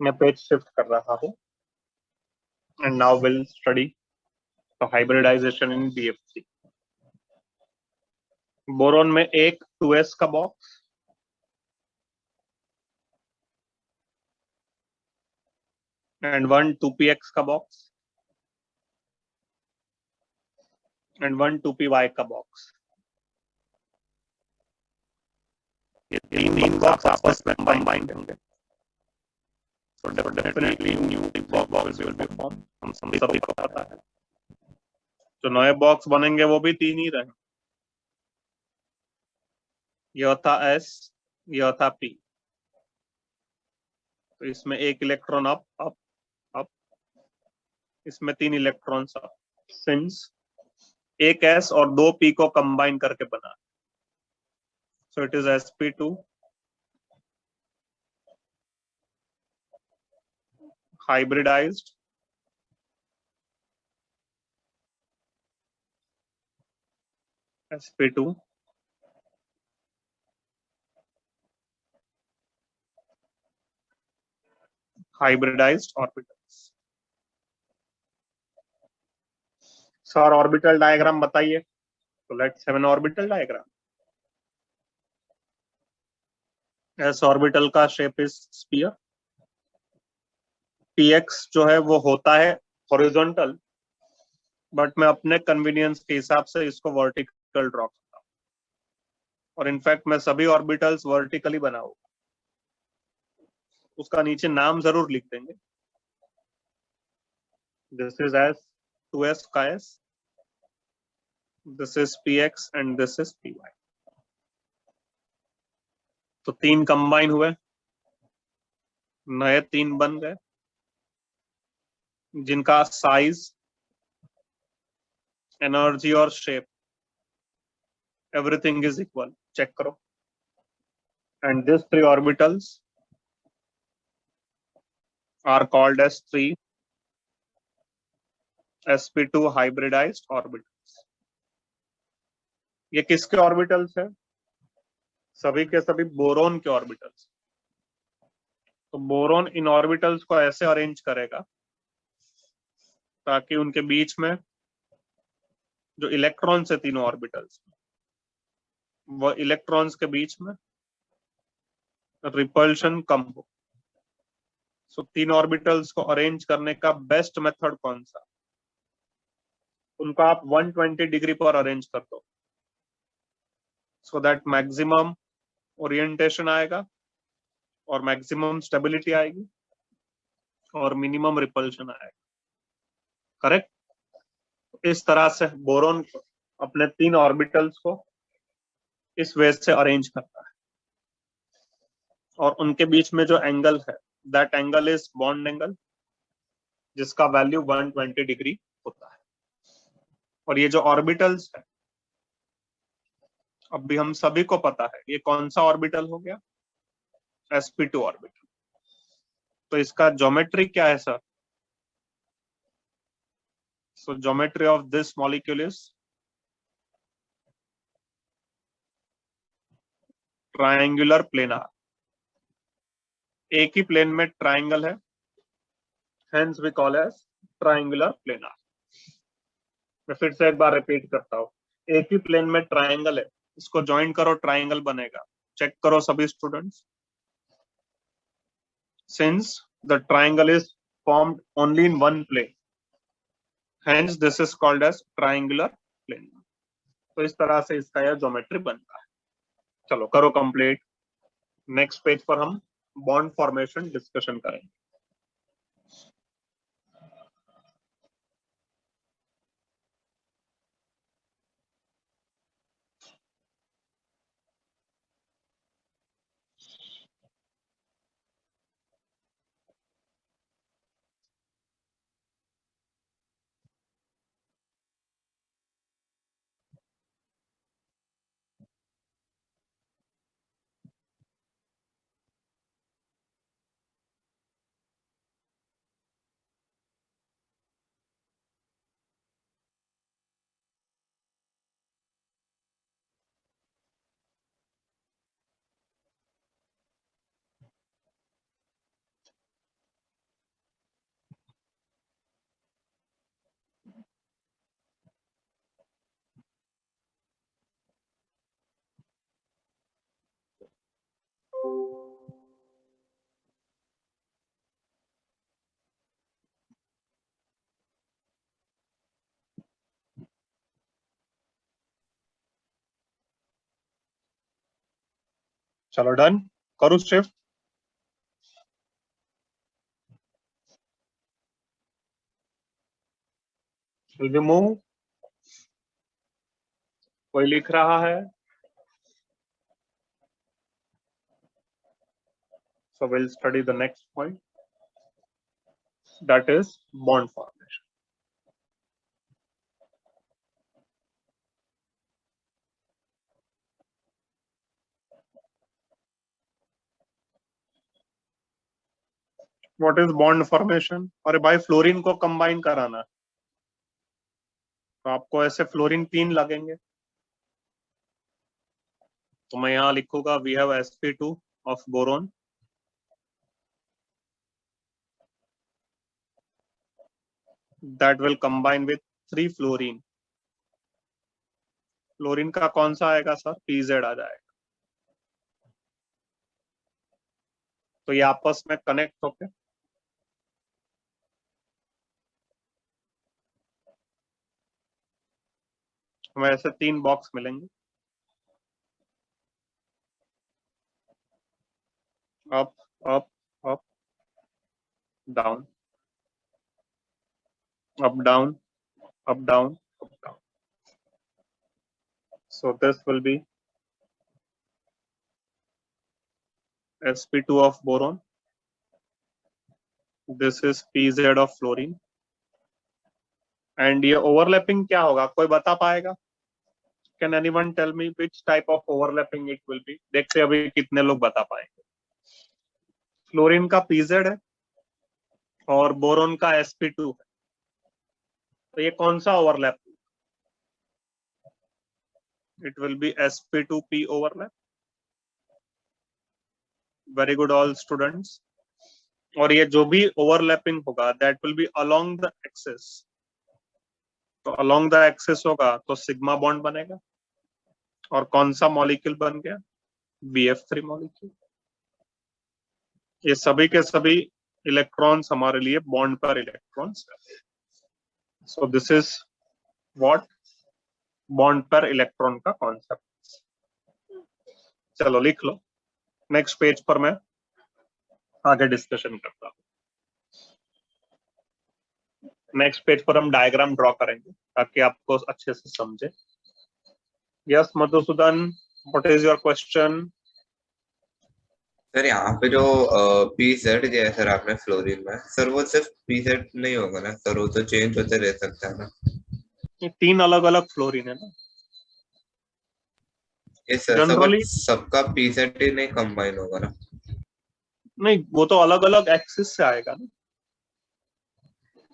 मैं पेज शिफ्ट कर रहा हूँ, and now we'll study the hybridization in BF3. Boron में एक 2s का बॉक्स, and 1 2px का box, and 1 2py का box. ये तीन बॉक्स आपस में कंबाइंड होंगे, so definitely new boxes will be formed। हम सभी को पता है, जो नए बॉक्स बनेंगे वो भी 3 ही रहे। यह था S, यह था P, तो इसमें 1 इलेक्ट्रॉन अप अप अप, इसमें 3 इलेक्ट्रॉन्स अप। सिंस एक S और 2 P को कंबाइन करके बना, so it is sp2 hybridized sp2 hybridized orbitals। Sir orbital diagram बताइए, तो let's have an orbital diagram. S orbital का शेप इज स्फीयर, px जो है वो होता है हॉरिजॉन्टल, बट मैं अपने कन्वीनियंस के हिसाब से इसको वर्टिकल ड्रॉ करता हूँ, और इनफैक्ट मैं सभी ऑर्बिटल्स वर्टिकली बनाऊंगा। उसका नीचे नाम जरूर लिख देंगे, दिस इज एस 2s का s, this is px and this is py। तो 3 कंबाइन हुए, नए 3 बन गए, जिनका साइज, एनर्जी और shape everything is equal. Check करो, and this 3 orbitals are called as 3 sp2 hybridized orbitals। ये किसके ऑर्बिटल्स है? सभी के सभी बोरोन के ऑर्बिटल्स। तो बोरोन इन ऑर्बिटल्स को ऐसे अरेंज करेगा ताकि उनके बीच में जो इलेक्ट्रॉन्स है तीनों ऑर्बिटल्स, वो इलेक्ट्रॉन्स के बीच में रिपल्शन कम हो। सो तीन ऑर्बिटल्स को अरेंज करने का बेस्ट मेथड कौन सा? उनको आप 120 डिग्री पर अरेंज कर दो, सो दैट मैक्सिमम ओरिएंटेशन आएगा और मैक्सिमम स्टेबिलिटी आएगी और मिनिमम रिपल्शन आएगा। करेक्ट? इस तरह से बोरोन अपने तीन ऑर्बिटल्स को इस वे से अरेंज करता है और उनके बीच में जो एंगल है, that angle is bond angle, जिसका वैल्यू 120 डिग्री होता है। और ये जो ऑर्बिटल्स है, अब भी हम सभी को पता है ये कौन सा ऑर्बिटल हो गया? sp2 orbital. तो इसका ज्योमेट्री क्या है sir? So geometry of this molecule is triangular planar. एक ही प्लेन में ट्रायंगल है, hence we call as triangular planar. मैं फिर से एक बार रिपीट करता हूँ, एक ही प्लेन में ट्रायंगल है, इसको ज्वाइन करो ट्रायंगल बनेगा। चेक करो सभी students, since the triangle is formed only in one plane, hence this is called as triangular planar. तो इस तरह से इसका यह ज्योमेट्री बनता है। चलो करो कंप्लीट। नेक्स्ट पेज पर हम बॉन्ड फॉर्मेशन डिस्कशन करेंगे। चलो डन, करो शिफ्ट। Will be move. कोई लिख रहा है? So we'll study the next point, that is bond formation. What is bond formation? अरे भाई फ्लोरीन को कंबाइन कराना, तो आपको ऐसे फ्लोरीन 3 लगेंगे। तो मैं यहाँ लिखूंगा we have sp2 of boron that will combine with 3 fluorine. Fluorine का कौन सा आएगा सर? pz आ जाएगा। तो ये आपस में कनेक्ट होके हमें ऐसे 3 बॉक्स मिलेंगे, up up up down, up down, up down, up down. So this will be sp2 of boron, this is pz of fluorine, and ये ओवरलैपिंग क्या होगा? कोई बता पाएगा? Can anyone tell me which type of overlapping it will be? देखते अभी कितने लोग बता पाएंगे। फ्लोरीन का pz है और बोरोन का sp2 है, तो ये कौन सा overlap? It will be sp2p overlap, very good all students. और ये जो भी ओवरलैपिंग होगा that will be along the axis. तो अलोंग द एक्सिस होगा तो सिग्मा बॉन्ड बनेगा। और कौन सा मॉलिक्यूल बन गया? BF3 molecule. ये सभी के सभी इलेक्ट्रॉन्स हमारे लिए बॉन्ड पर electrons. So this is what bond पर इलेक्ट्रॉन का कॉन्सेप्ट। चलो लिख लो। नेक्स्ट पेज पर मैं आगे डिस्कशन करता हूँ। नेक्स्ट पेज पर हम डायग्राम ड्रॉ करेंगे ताकि आपको अच्छे से समझे। Yes Madhusudan, what is your question? Sir यहाँ पे जो PZ दिया है सर आपने फ्लोरीन में, सर वो सिर्फ PZ नहीं होगा ना सर, वो तो चेंज होते रह सकता है ना? ये 3 अलग अलग फ्लोरीन है ना ये सर जनरली। सबका PZ ही नहीं कंबाइन होगा ना? नहीं, वो तो अलग अलग एक्सिस से आएगा ना।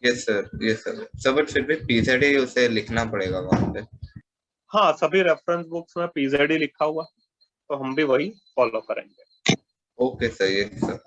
यस सर सर बट फिर भी PZ ही उसे लिखना पड़ेगा वहां पे। हाँ, सभी रेफरेंस बुक्स में PZ लिखा हुआ, तो हम भी वही फॉलो करेंगे। ओके सर, ये sir.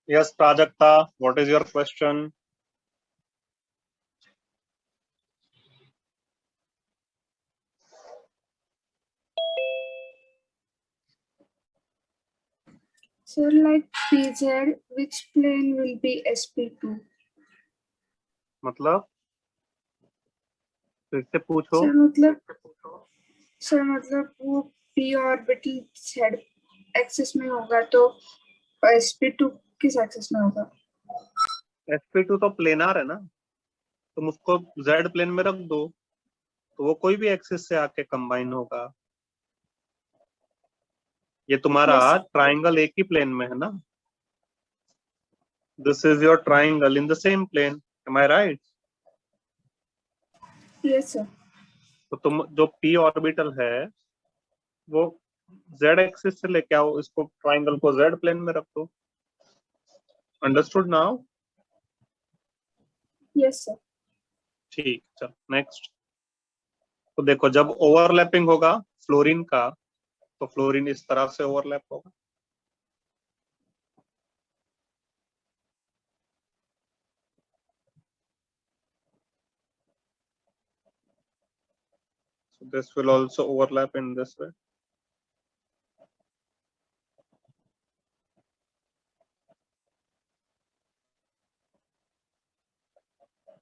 Yes Prajakta, what is your question? So like PZ, which plane will be sp2? मतलब फिर से पूछो। सर मतलब वो p ऑर्बिटल z एक्सिस में होगा तो sp2 किस एक्सिस में होगा? sp2 तो प्लेनार है ना, तुम उसको z प्लेन में रख दो तो वो कोई भी एक्सिस से आके कंबाइन होगा। ये तुम्हारा Yes, sir. ट्राइंगल एक ही प्लेन में है ना। This is your triangle in the same plane, am I right? Yes, sir. तो तुम जो p ऑर्बिटल है वो z एक्सिस से लेके आओ, इसको ट्राइंगल को z प्लेन में रख दो। Understood now? Yes, sir. ठीक, चल नेक्स्ट। तो देखो जब ओवरलैपिंग होगा फ्लोरीन का तो फ्लोरीन इस तरह से ओवरलैप होगा। So this will also overlap in this way.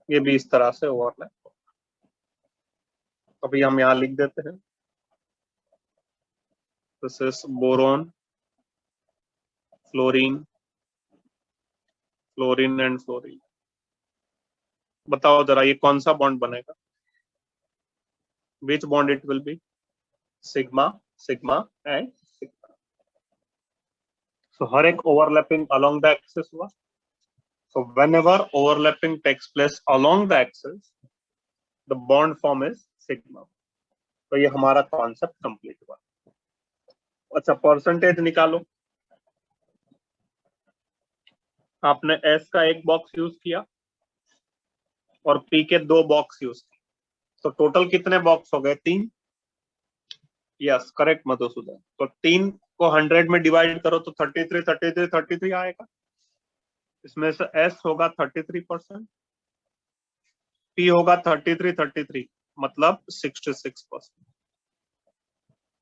ये भी इस तरह से ओवरलैप होगा। अभी हम यहाँ लिख देते हैं, this is boron, fluorine, fluorine and fluorine. बताओ जरा ये कौन सा बॉन्ड बनेगा? Which bond it will be? Sigma, sigma and sigma. So हर एक ओवरलैपिंग अलोंग द एक्सिस हुआ। So whenever overlapping takes place along the axis, the bond form is sigma. तो ये हमारा कॉन्सेप्ट कंप्लीट हुआ। अच्छा, परसेंटेज निकालो। आपने S का एक बॉक्स यूज किया और P के 2 बॉक्स यूज किए, तो टोटल कितने बॉक्स हो गए? 3। Yes correct Madhusudan. तो 3 को 100 में डिवाइड करो तो 33 33 33 आएगा। इसमें से S होगा 33%, P होगा 33 33, मतलब 66%।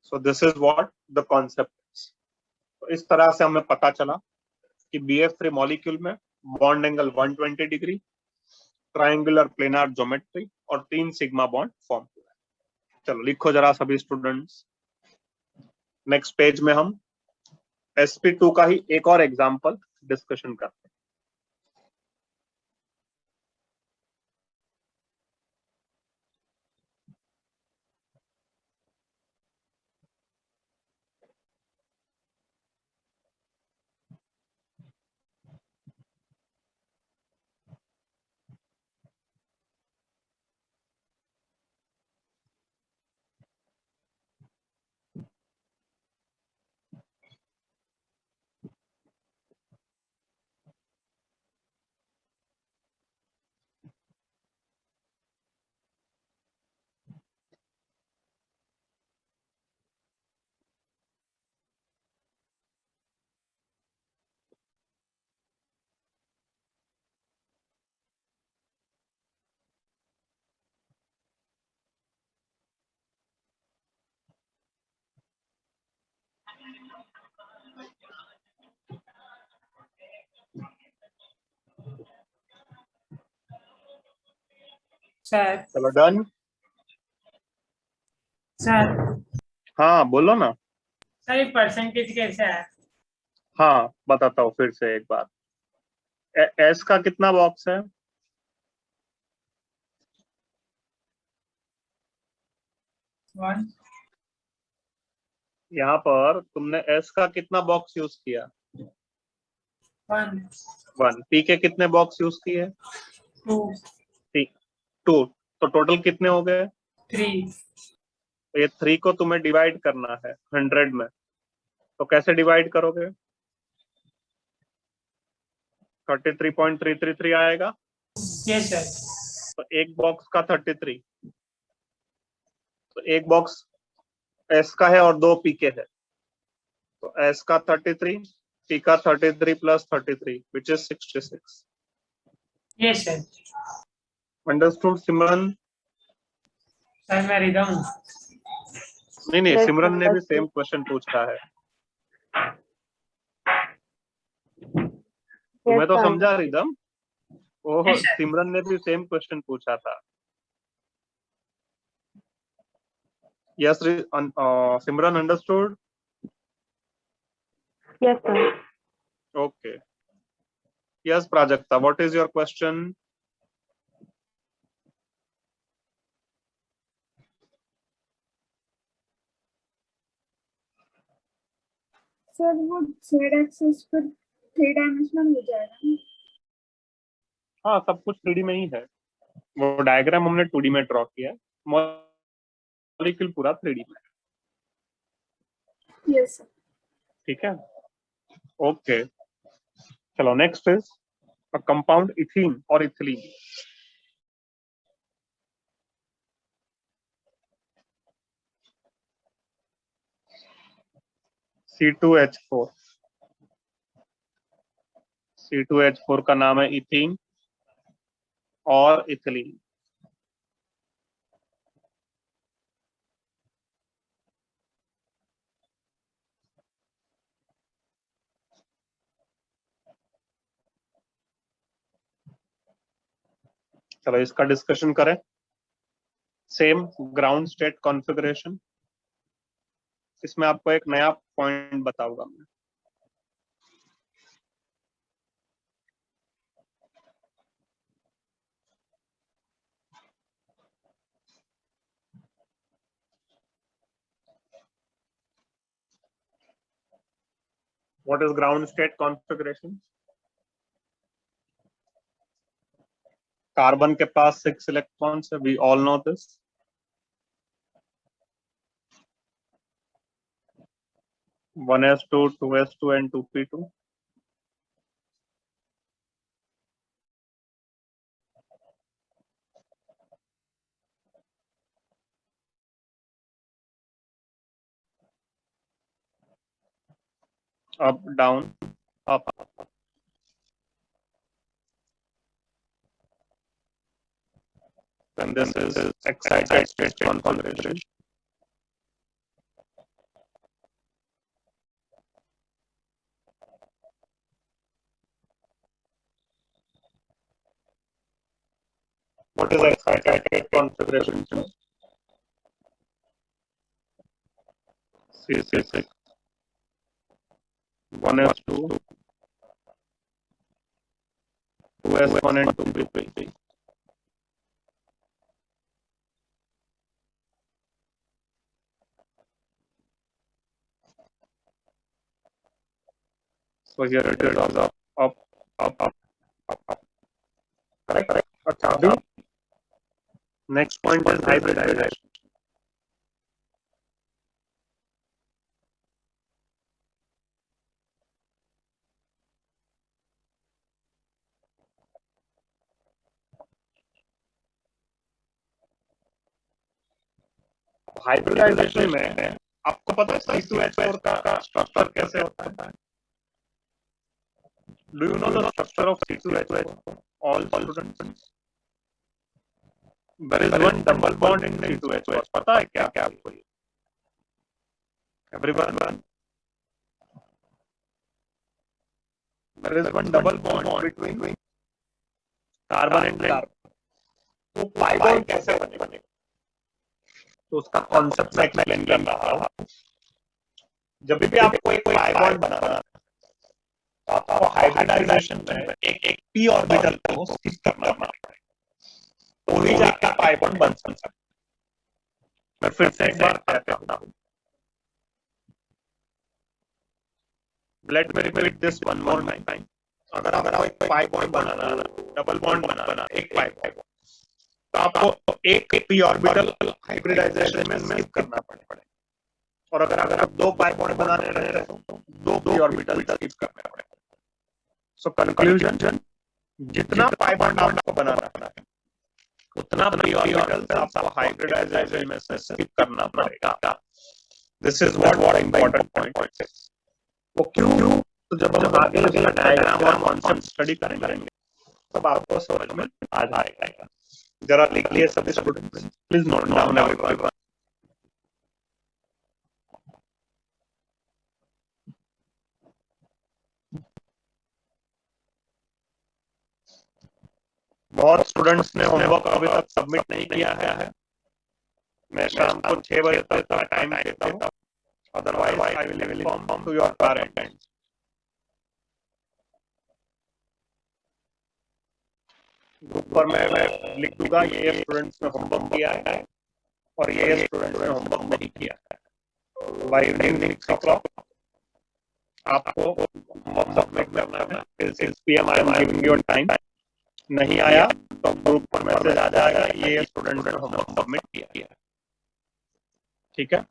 So this is what the concept is. तो इस तरह से हमें पता चला कि BF3 मॉलिक्यूल में bond angle 120 degree, triangular planar geometry और 3 सिग्मा बॉन्ड फॉर्म हुआ है। चलो लिखो जरा सभी स्टूडेंट्स। नेक्स्ट पेज में हम sp2 का ही एक और एग्जांपल डिस्कशन करते हैं। सर चलो डन। सर हाँ बोलो ना। सर ये परसेंटेज कैसे है? हाँ बताता हूँ फिर से एक बार। S का कितना बॉक्स है? 1 यहाँ पर तुमने S का कितना बॉक्स यूज किया? 1 1। P के कितने बॉक्स यूज किए? 2 2। तो टोटल कितने हो गए? 3 तो ये 3 को तुम्हें डिवाइड करना है 100 में, तो कैसे डिवाइड करोगे? 33.333 आएगा। Yes sir. तो एक बॉक्स का 33, तो एक बॉक्स S का है और 2 P के है, तो S का 33, P का 33 plus 33 which is 66। Yes sir. Understood Simran? Sir मैं रिदम हूँ। नहीं Yes, सिमरन ने भी understood. सेम क्वेश्चन पूछा है। तुम्हें Yes, तो sir. समझा रिदम? ओह Yes, sir. सिमरन ने भी सेम क्वेश्चन पूछा था। Yes Simran understood? Yes, sir. Okay. Yes Prajakta, what is your question? Sir वो जेड एक्सिस पर 3 डायमेंशनल हो जाएगा ना? हाँ सब कुछ 3D में ही है। वो डायग्राम हमने 2D में ड्रॉ किया है, मॉलिक्यूल पूरा 3D में है। Yes sir. ठीक है ओके। चलो next is a compound ethene और इथिलीन। C2H4। C2H4 का नाम है इथीन और इथिलीन। चलो इसका डिस्कशन करें। Same ground state configuration. इसमें आपको एक नया पॉइंट बताऊंगा मैं। What is ground state configuration? Carbon के पास 6 इलेक्ट्रॉन्स है, we all know this. One s2, 2s2 and 2p2. Up, down, up. Then this is excited state configuration. What is excited state configuration? C6. 1s2, 2s1 and 2p3. So here it is up, up, up, up, up. Correct. अच्छा, next point is hybridization. Hybridization में आपको पता है C2H4 का structure कैसे होता है? Do you know the structure of C2H4? All students. There is one double bond in C2H4. पता है क्या आपको? Everyone. There is one double bond between carbon and carbon. तो pi bond कैसे बनेगा? तो उसका कॉन्सेप्ट मैं एक्सप्लेन कर रहा हूँ. जब भी आपको एक pi bond बनाना है, तो आपको हाइब्रिडाइजेशन में एक p ऑर्बिटल को स्किप करना पड़ेगा. तो ही जाके pi bond बन सकता है. मैं फिर से एक बार कहता हूँ. Let me repeat this one more time. अगर आपको एक pi bond बनाना है, डबल बॉन्ड बनाना, एक pi bond, तो आपको एक p ऑर्बिटल हाइब्रिडाइजेशन में स्किप करना पड़ेगा. और अगर आप दो pi bond बनाने रहे तो दो p ऑर्बिटल स्किप करना पड़ेगा. सो कंक्लूजन, जितना pi bond आपको बनाना है, उतना p ऑर्बिटल आपको हाइब्रिडाइजेशन में से स्किप करना पड़ेगा. This is what important point है. वो क्यों? तो जब हम आगे इसका डायग्राम और कॉन्सेप्ट स्टडी करेंगे तब आपको समझ में आ जाएगा. जरा लिखिए सभी students, please note down everyone. बहुत स्टूडेंट्स ने होमवर्क अभी तक सबमिट नहीं किया है. मैं शाम को 6 बजे तक का टाइम देता हूँ. Otherwise I will inform to your parents. Group पर मैं लिख दूंगा ये स्टूडेंट्स ने होमवर्क किया है और ये स्टूडेंट्स ने होमवर्क नहीं किया है. बाय इवनिंग 6 o'clock आपको होमवर्क सबमिट करना है. Till 6 PM I am giving you time. नहीं आया तो ग्रुप पर मैसेज आ जाएगा ये स्टूडेंट ने होमवर्क सबमिट किया है. ठीक है.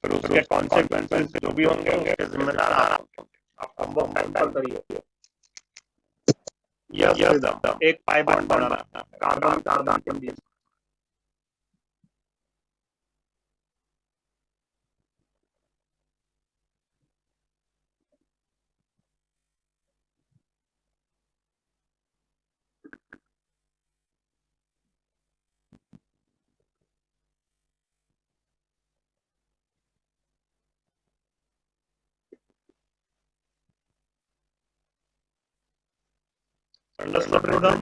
फिर उसके कॉन्सिक्वेंसेस जो भी होंगे उसके जिम्मेदार आप होमवर्क टाइम पर करिए. यस, एक pi bond बनाना कार्बन के बीच. Understood rhythm?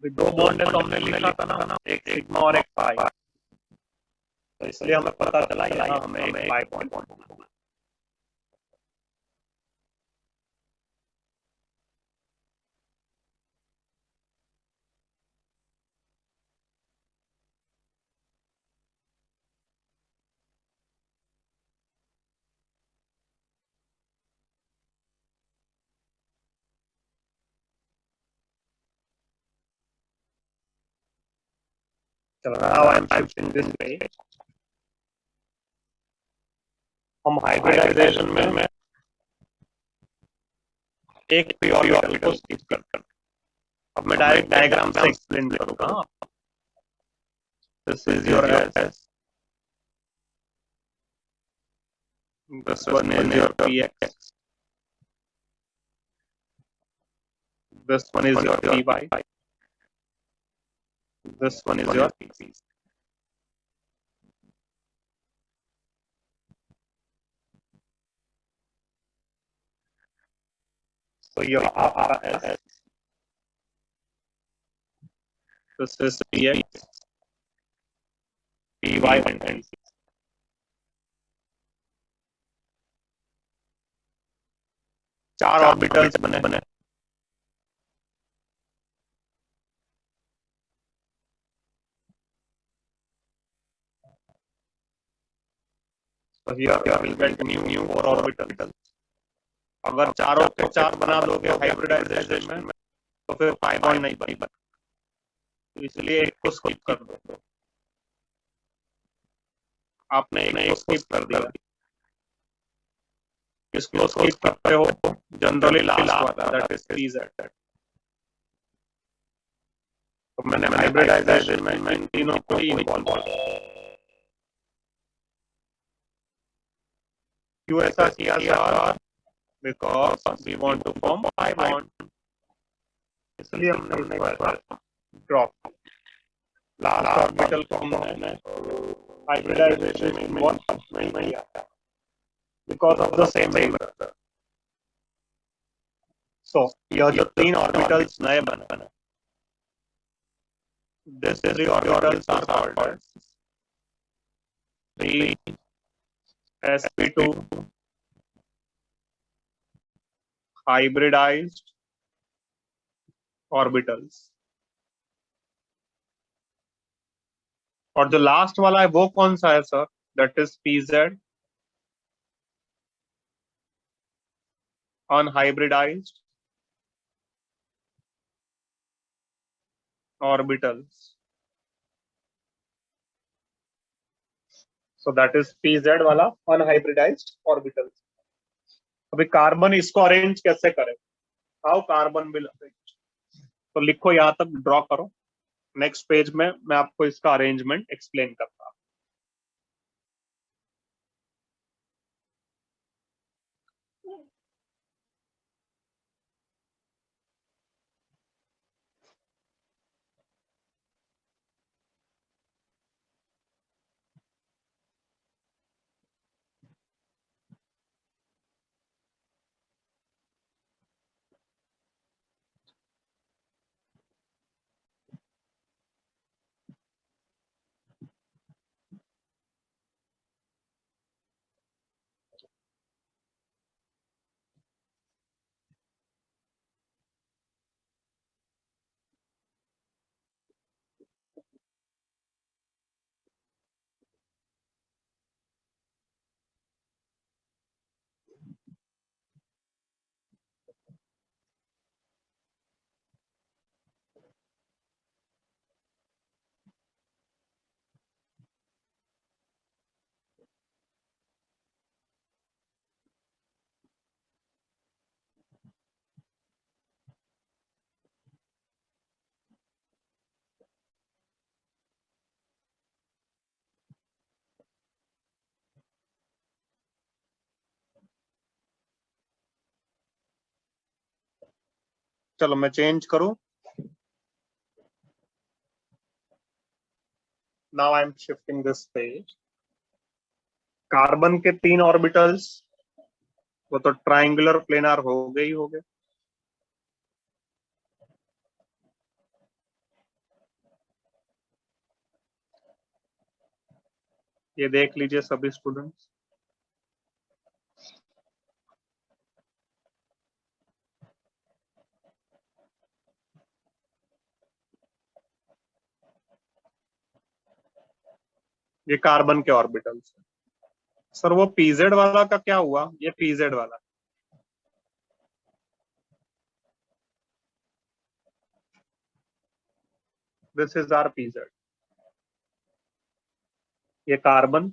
दो बॉन्ड है तो हमने लिखा था ना, एक सिग्मा और एक पाई. तो इसलिए हमें पता चला यहाँ हमें एक पाई बॉन्ड. चलो now I am shifting this page. हम हाइब्रिडाइजेशन में एक p ऑर्बिटल को स्किप करते हैं. अब मैं डायरेक्ट डायग्राम से एक्सप्लेन करूंगा. This is your S. This one is your px. This one is your py. This one is your pc. So your S. This is px, py and pc. चार orbitals बने. So here you will get new 4 orbitals. अगर चारों के चार बना दोगे hybridisation में तो फिर 5 बॉन्ड नहीं बनेगा. इसलिए एक को स्किप कर दो. आपने एक को स्किप कर दिया. इसको स्किप करते हो जनरली लास्ट वाला दैट इज pz. तो मैंने हाइब्रिडाइजेशन में इन तीनों को ही इन्वॉल्व किया. क्यों ऐसा किया sir? Because we want to form 5 bond. इसलिए हमने इस बार ड्रॉप लास्ट ऑर्बिटल को हमने हाइब्रिडाइजेशन में इन्वॉल्व नहीं किया because of the same method. So यह जो 3 ऑर्बिटल्स नए बने, this 3 orbitals are called 3 sp2 hybridized orbitals. और जो लास्ट वाला है वो कौन सा है sir? That is pz unhybridized orbitals. So that is pz वाला unhybridized orbitals. अभी कार्बन इसको अरेंज कैसे करें? How carbon will arrange? तो लिखो, यहां तक ड्रॉ करो. नेक्स्ट पेज में मैं आपको इसका अरेंजमेंट एक्सप्लेन करता हूं. चलो मैं चेंज करूं. Now I am shifting this page. Carbon के 3 ऑर्बिटल्स वो तो ट्रायंगुलर प्लेनार हो गए. ये देख लीजिए सभी स्टूडेंट्स. ये कार्बन के ऑर्बिटल्स. सर वो pz वाला का क्या हुआ? ये pz वाला, दिस इज आर pz. ये carbon,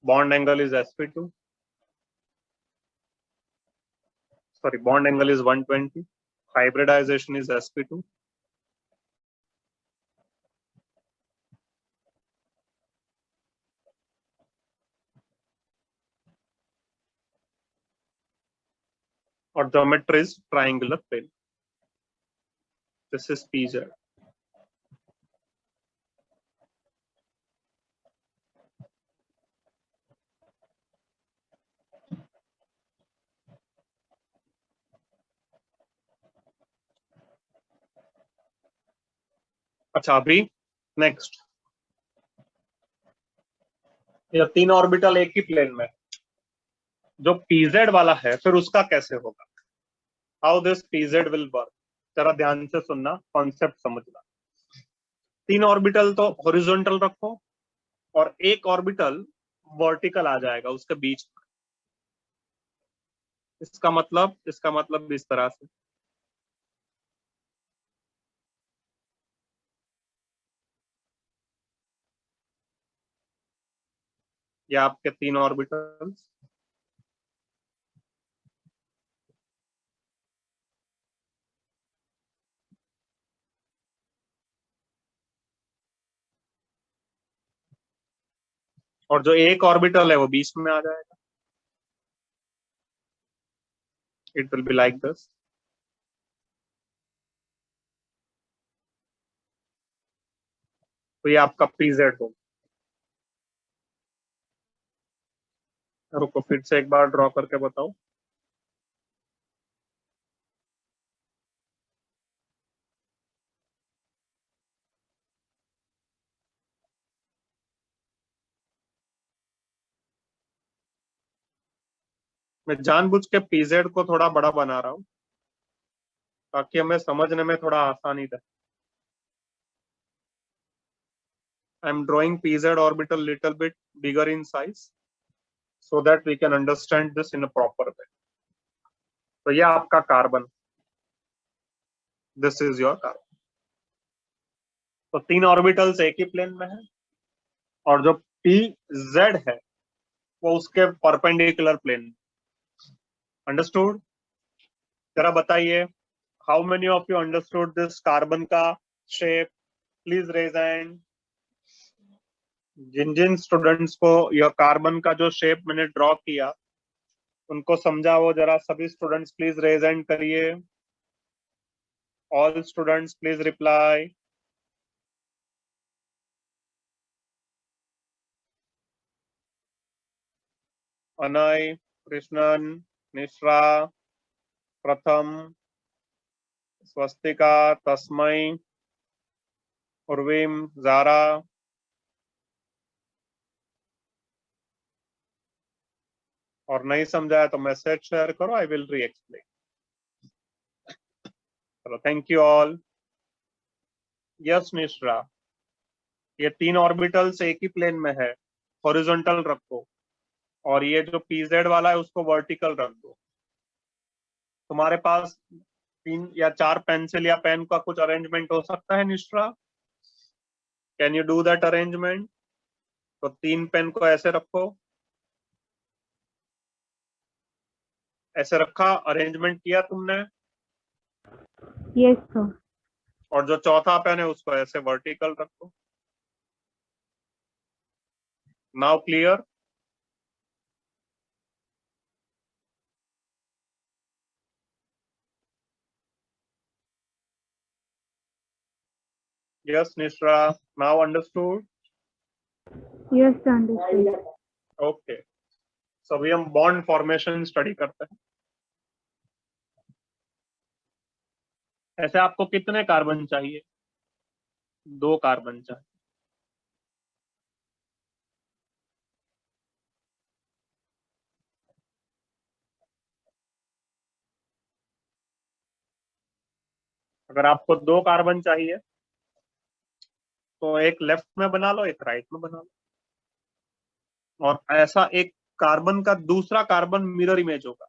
bond angle is sp2, sorry, bond angle is 120, hybridization is sp2, और geometry is triangular plane. This is pz. अच्छा, अभी नेक्स्ट, ये तीन ऑर्बिटल एक ही प्लेन में, जो pz वाला है फिर उसका कैसे होगा, how this pz will work, जरा ध्यान से सुनना, कॉन्सेप्ट समझना। तीन ऑर्बिटल तो हॉरिजॉन्टल रखो और एक ऑर्बिटल वर्टिकल आ जाएगा उसके बीच में। इसका मतलब इस तरह से, ये आपके तीन ऑर्बिटल्स, और जो एक ऑर्बिटल है वो बीच में आ जाएगा। It will be like this. तो ये आपका pz होगा। रुको फिर से एक बार ड्रॉ करके बताओ। मैं जानबूझ के pz को थोड़ा बड़ा बना रहा हूं ताकि हमें समझने में थोड़ा आसानी रहे। I am drawing pz orbital little bit bigger in size so that we can understand this in a proper way. तो ये आपका carbon, this is your carbon. तो तीन ऑर्बिटल्स एक ही प्लेन में है और जो pz है वो उसके परपेंडिकुलर प्लेन। अंडरस्टूड? जरा बताइए, how many of you understood this carbon का शेप? Please raise hand. जिन जिन स्टूडेंट्स को यह कार्बन का जो शेप मैंने ड्रॉ किया उनको समझा, वो जरा सभी स्टूडेंट्स प्लीज रेज हैंड करिए। All students please reply. Anay, Krishnan, Mishra, प्रथम, स्वस्तिका, तस्मय, उर्विम, जारा। और नहीं समझाया तो मैसेज शेयर करो, आई विल री एक्सप्लेन। चलो, thank you all. Yes Mishra, ये तीन ऑर्बिटल्स एक ही प्लेन में है, हॉरिजॉन्टल रखो, और ये जो pz वाला है उसको वर्टिकल रख दो। तुम्हारे पास 3 या 4 पेंसिल या पेन का कुछ अरेंजमेंट हो सकता है Nishra? Can you do that arrangement? तो 3 पेन को ऐसे रखो, ऐसे रखा, अरेंजमेंट किया तुमने? Yes, sir. और जो चौथा पेन है उसको ऐसे वर्टिकल रखो। Now clear? Yes Nishra, now understood? Yes, sir, understood. Okay, so अभी हम बॉन्ड फॉर्मेशन स्टडी करते हैं। ऐसे आपको कितने कार्बन चाहिए? 2 कार्बन चाहिए। अगर आपको 2 कार्बन चाहिए तो एक लेफ्ट में बना लो, एक राइट में बना लो, और ऐसा एक कार्बन का दूसरा कार्बन मिरर इमेज होगा।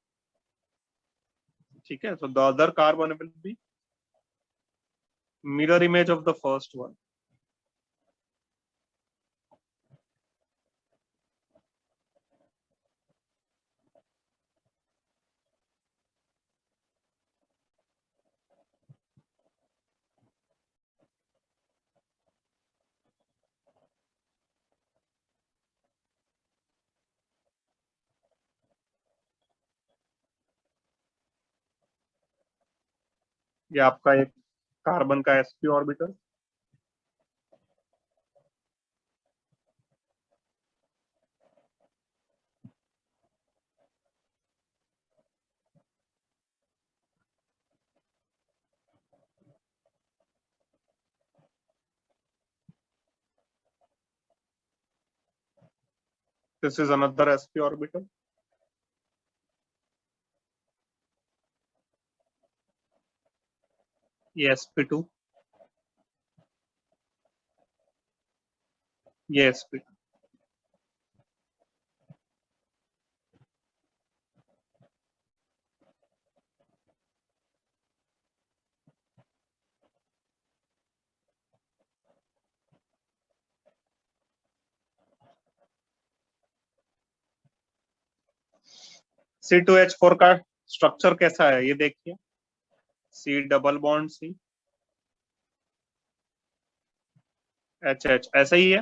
ठीक है, so the other carbon will be mirror image of the first one. ये आपका एक कार्बन का sp orbital, this is another sp orbital, ये sp2, ये sp2, C2H4 का स्ट्रक्चर कैसा है ये देखिए, C double bond C HH ऐसा ही है,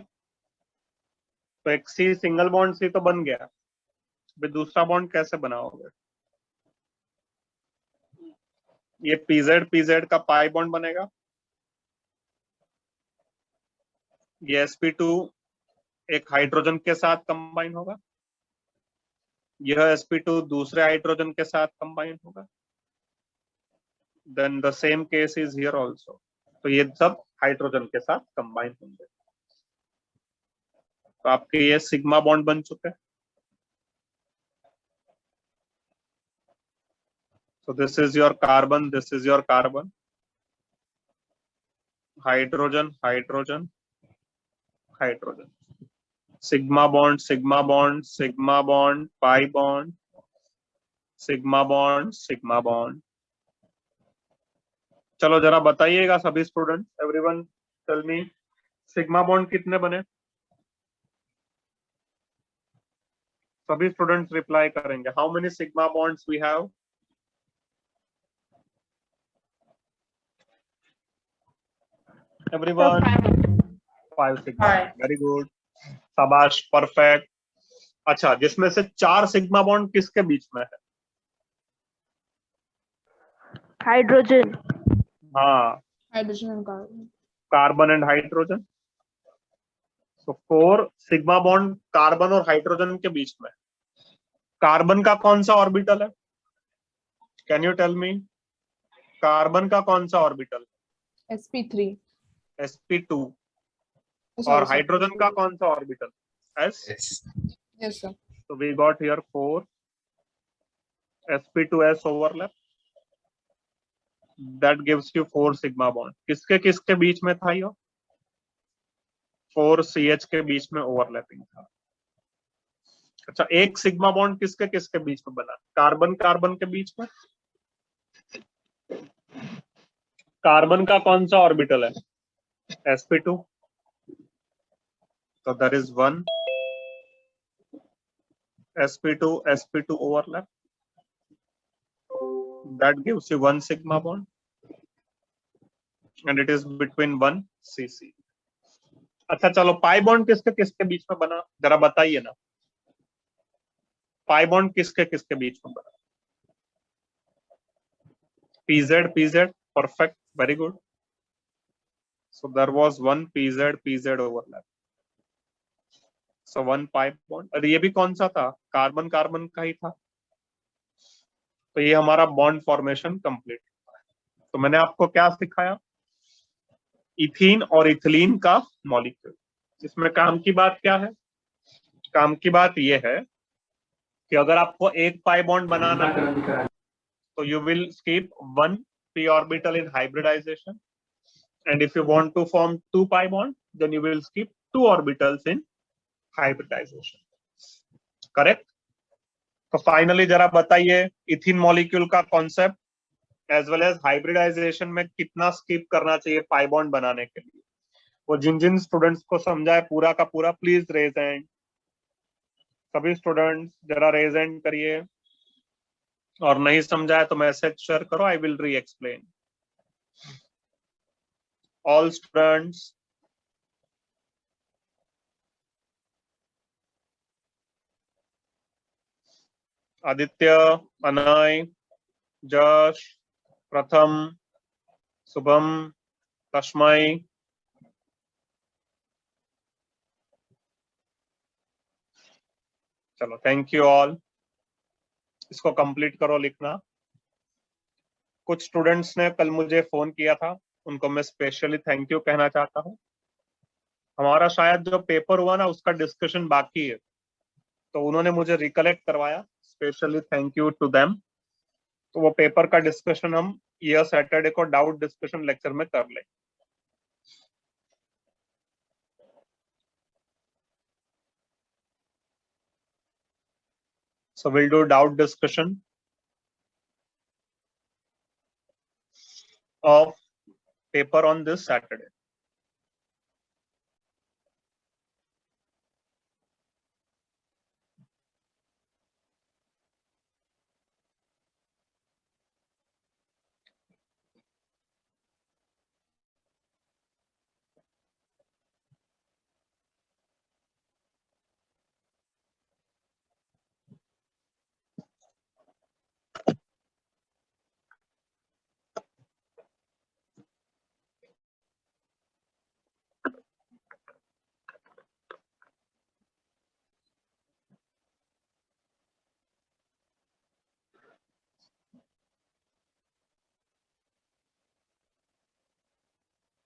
तो एक C सिंगल बॉन्ड C तो बन गया, फिर दूसरा बॉन्ड कैसे बनाओगे? ये PZ का पाई बॉन्ड बनेगा, ये sp2 एक हाइड्रोजन के साथ कंबाइन होगा, यह sp2 दूसरे हाइड्रोजन के साथ कंबाइन होगा, then the same case is here also, तो ये सब हाइड्रोजन के साथ कंबाइन होंगे, तो आपके ये सिग्मा बॉन्ड बन चुके हैं। So this is your carbon, this is your carbon, hydrogen, hydrogen, hydrogen, sigma bond, sigma bond, sigma bond, pi bond, sigma bond, sigma bond. चलो जरा बताइएगा सभी student, everyone tell me, sigma bond कितने बने? सभी स्टूडेंट्स रिप्लाई करेंगे, how many sigma bonds we have? Everyone, 5 sigma. Five. Very good. शाबाश, perfect. अच्छा, जिसमें से 4 सिग्मा बॉन्ड किसके बीच में है? हाइड्रोजन। हाँ, Hydrogen and carbon. Carbon and hydrogen. तो 4 सिग्मा बॉन्ड कार्बन और हाइड्रोजन के बीच में। कार्बन का कौन सा ऑर्बिटल है? Can you tell me? Carbon का कौन सा ऑर्बिटल? sp3. sp2। Oh, और sorry, हाइड्रोजन का कौन सा orbital? s। yes sir. So we got here 4 sp2s overlap, that gives you 4 sigma bond। किसके किसके बीच में था ये? 4 CH के बीच में ओवरलैपिंग था। अच्छा, एक सिग्मा बॉन्ड किसके किसके बीच में बना? कार्बन कार्बन के बीच में। कार्बन का कौन सा ऑर्बिटल है? sp2। तो there is 1 sp2 sp2 overlap, that gives you 1 sigma bond and it is between 1 cc। अच्छा चलो, पाई बॉन्ड किसके किसके बीच में बना, जरा बताइए ना। पाई बॉन्ड किसके किसके बीच में बना? pz pz, perfect, very good। so there was 1 pz pz overlap, so 1 pi bond। और ये भी कौन सा था? कार्बन कार्बन का ही था। तो ये हमारा बॉन्ड फॉर्मेशन कंप्लीट। तो मैंने आपको क्या सिखाया? इथीन और इथिलीन का मॉलिक्यूल। इसमें काम की बात क्या है? काम की बात ये है कि अगर आपको एक पाई बॉन्ड बनाना है तो you will skip 1 p orbital in hybridization, and if you want to form 2 pi bond then you will skip 2 orbitals in hybridization। Correct? तो फाइनली जरा बताइए इथीन मॉलिक्यूल का concept. As well as hybridization में कितना skip करना चाहिए pi bond बनाने के लिए, वो जिन जिन स्टूडेंट्स को समझा है पूरा का पूरा, प्लीज रेज हैंड। सभी स्टूडेंट्स जरा रेज हैंड करिए, और नहीं समझा है तो मैसेज शेयर करो, I will reexplain. All students, Aditya, Anay, जश, प्रथम, शुभम, तस्मय, चलो थैंक यू ऑल। इसको कंप्लीट करो लिखना। कुछ स्टूडेंट्स ने कल मुझे फोन किया था, उनको मैं स्पेशली थैंक यू कहना चाहता हूँ। हमारा शायद जो पेपर हुआ ना उसका डिस्कशन बाकी है, तो उन्होंने मुझे रिकलेक्ट करवाया, specially thank you to them. तो वो पेपर का डिस्कशन हम यह सैटरडे को डाउट डिस्कशन लेक्चर में कर लें। So we'll do doubt discussion of paper on this Saturday.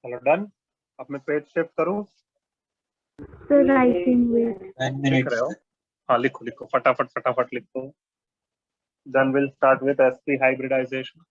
चलो डन। अब मैं पेज शिफ्ट करूं। Sir, writing with. लिख रहे हो? हाँ लिखो लिखो, फटाफट फटाफट लिखो। Then we'll start with SP hybridization.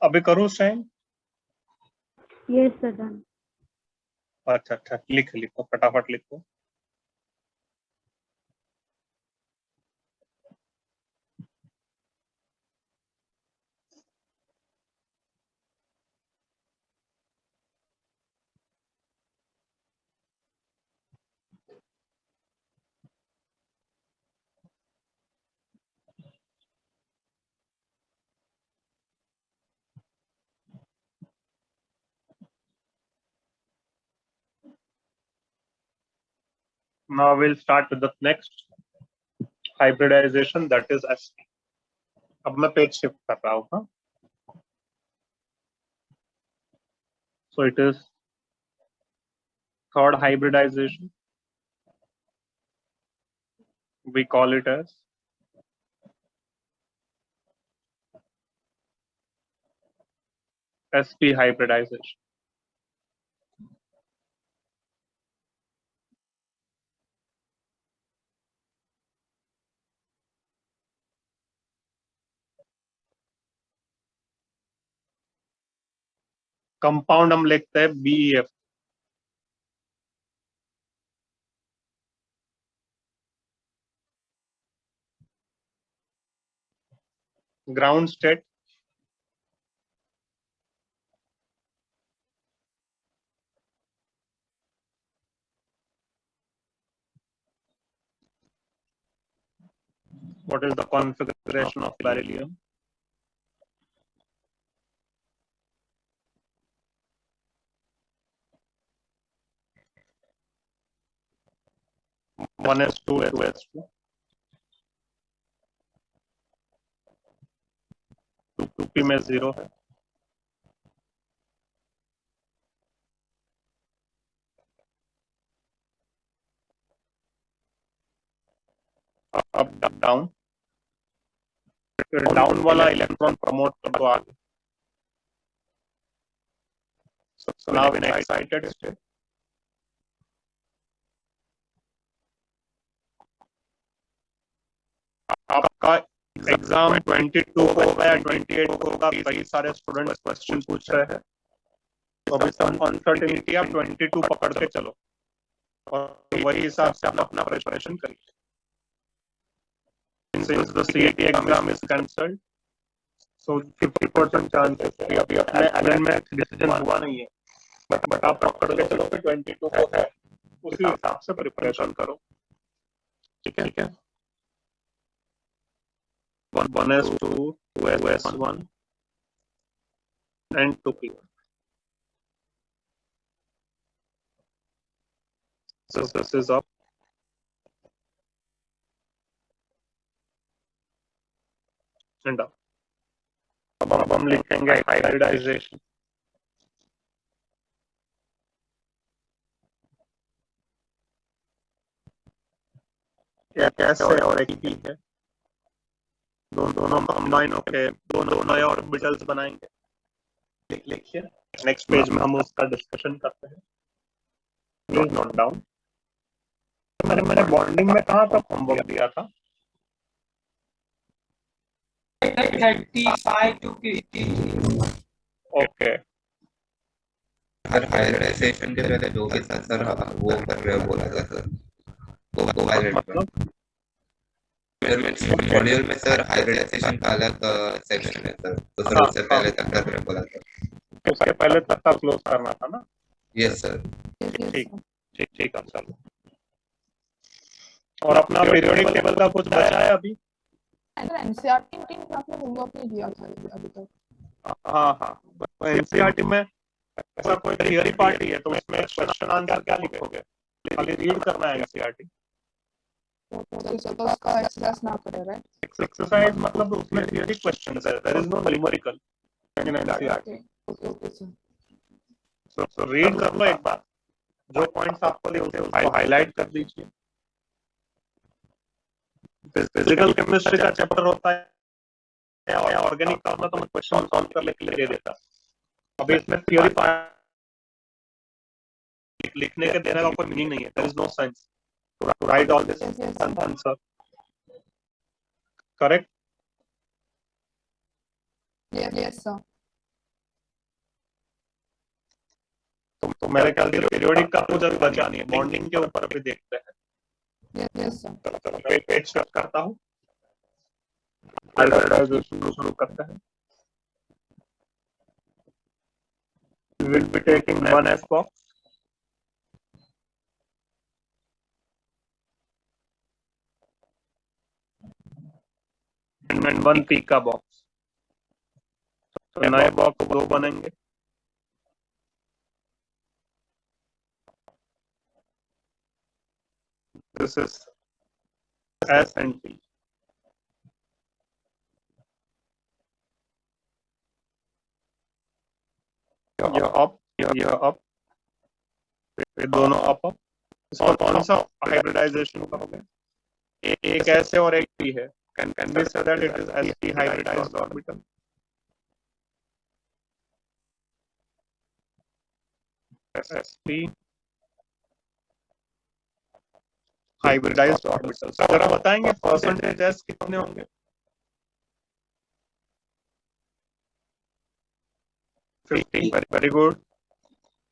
अभी करूं सेंड? Yes, sir, done. अच्छा अच्छा, लिखो फटाफट लिखो। Now we'll start with the next hybridization, that is SP. अब मैं पेज शिफ्ट कर रहा हूँ। हाँ, so it is third hybridization. We call it as SP hybridization. Compound हम लिखते हैं BEF। Ground state what is the configuration of beryllium? One is 2s2, 2p में 0 है। अप डाउन, फिर डाउन वाला इलेक्ट्रॉन प्रमोट कर दो आगे। So now in excited state, आपका एग्जाम 22 को होगा या 28 को होगा, कई सारे स्टूडेंट्स क्वेश्चन पूछ रहे हैं, तो अभी सब अनसर्टेनिटी आप 22 पकड़ के चलो और वही हिसाब से अपना प्रिपरेशन करिए। Since the CET exam is cancelled, so 50% chances है, अभी अपने अमेंडमेंट डिसीजन हुआ नहीं है, बट आप पकड़ के चलो कि 22 को है, उसी हिसाब से प्रिपरेशन करो। ठीक है, 1S2, 2S1 and 2P. So this is up. And up. अब हम लिखेंगे हाइब्रिडाइजेशन। क्या कैसे और एक ही है, दोनों कंबाइन होके दोनों नए ऑर्बिटल्स बनाएंगे। लिखिए, नेक्स्ट पेज में हम उसका डिस्कशन करते हैं। Please note down. मैंने बॉन्डिंग में कहाँ तक होमवर्क दिया था? 35 to 50। ओके, सर हाइब्रिडाइजेशन के पहले जो भी था सर वो कर रहे हो बोला था सर, वो हाईलाइट मतलब मॉड्यूल में सर हाइब्रिडाइजेशन का अलग सेक्शन है सर, तो सर उससे पहले तक कर रहे बोला था। उसके पहले तक का क्लोज करना था ना? Yes sir. ठीक है चलो। और अपना पीरियोडिक टेबल का कुछ बचा है अभी? एनसीईआरटी में आपने होमवर्क नहीं दिया था अभी तक। हाँ, तो एनसीईआरटी में ऐसा कोई थियरी पार्ट ही है, तो इसमें क्वेश्चन आंसर क्या लिखोगे? खाली रीड करना है एनसीईआरटी। सपोज का एक्सरसाइज ना करे, राइट? एक्सरसाइज मतलब उसमें थियरी क्वेश्चंस है, there is no numerical in NCERT. तो रीड कर लो एक बार, जो पॉइंट्स आपको लिखे उसको हाईलाइट कर दीजिए। फिजिकल केमिस्ट्री का चैप्टर होता है और ऑर्गेनिक का होता, तो मैं क्वेश्चन सॉल्व कर लेके दे देता। अभी इसमें थियरी पार्ट लिखने के देने का कोई मीनिंग नहीं है, there is no sense to write all this answer. Correct? Yes sir. तो मेरे ख्याल से पीरियोडिक का कुछ अभी बचा नहीं है, बॉन्डिंग के ऊपर भी देखते हैं। Yes sir. चलो पेज शिफ्ट करता हूँ, हाइब्रिडाइजेशन शुरू करते हैं। We will be taking 1s box, and 1p का बॉक्स। तो नए बॉक्स 2 बनेंगे। This is S and P. यह अप, यह अप, ये दोनों अप। इसको कौन सा हाइब्रिडाइजेशन करोगे? एक ऐसे और एक पी है। Can we say that it is sp hybridized orbital? sp hybridised orbital. जरा बताएंगे परसेंटेज एस कितने होंगे? 50, very good.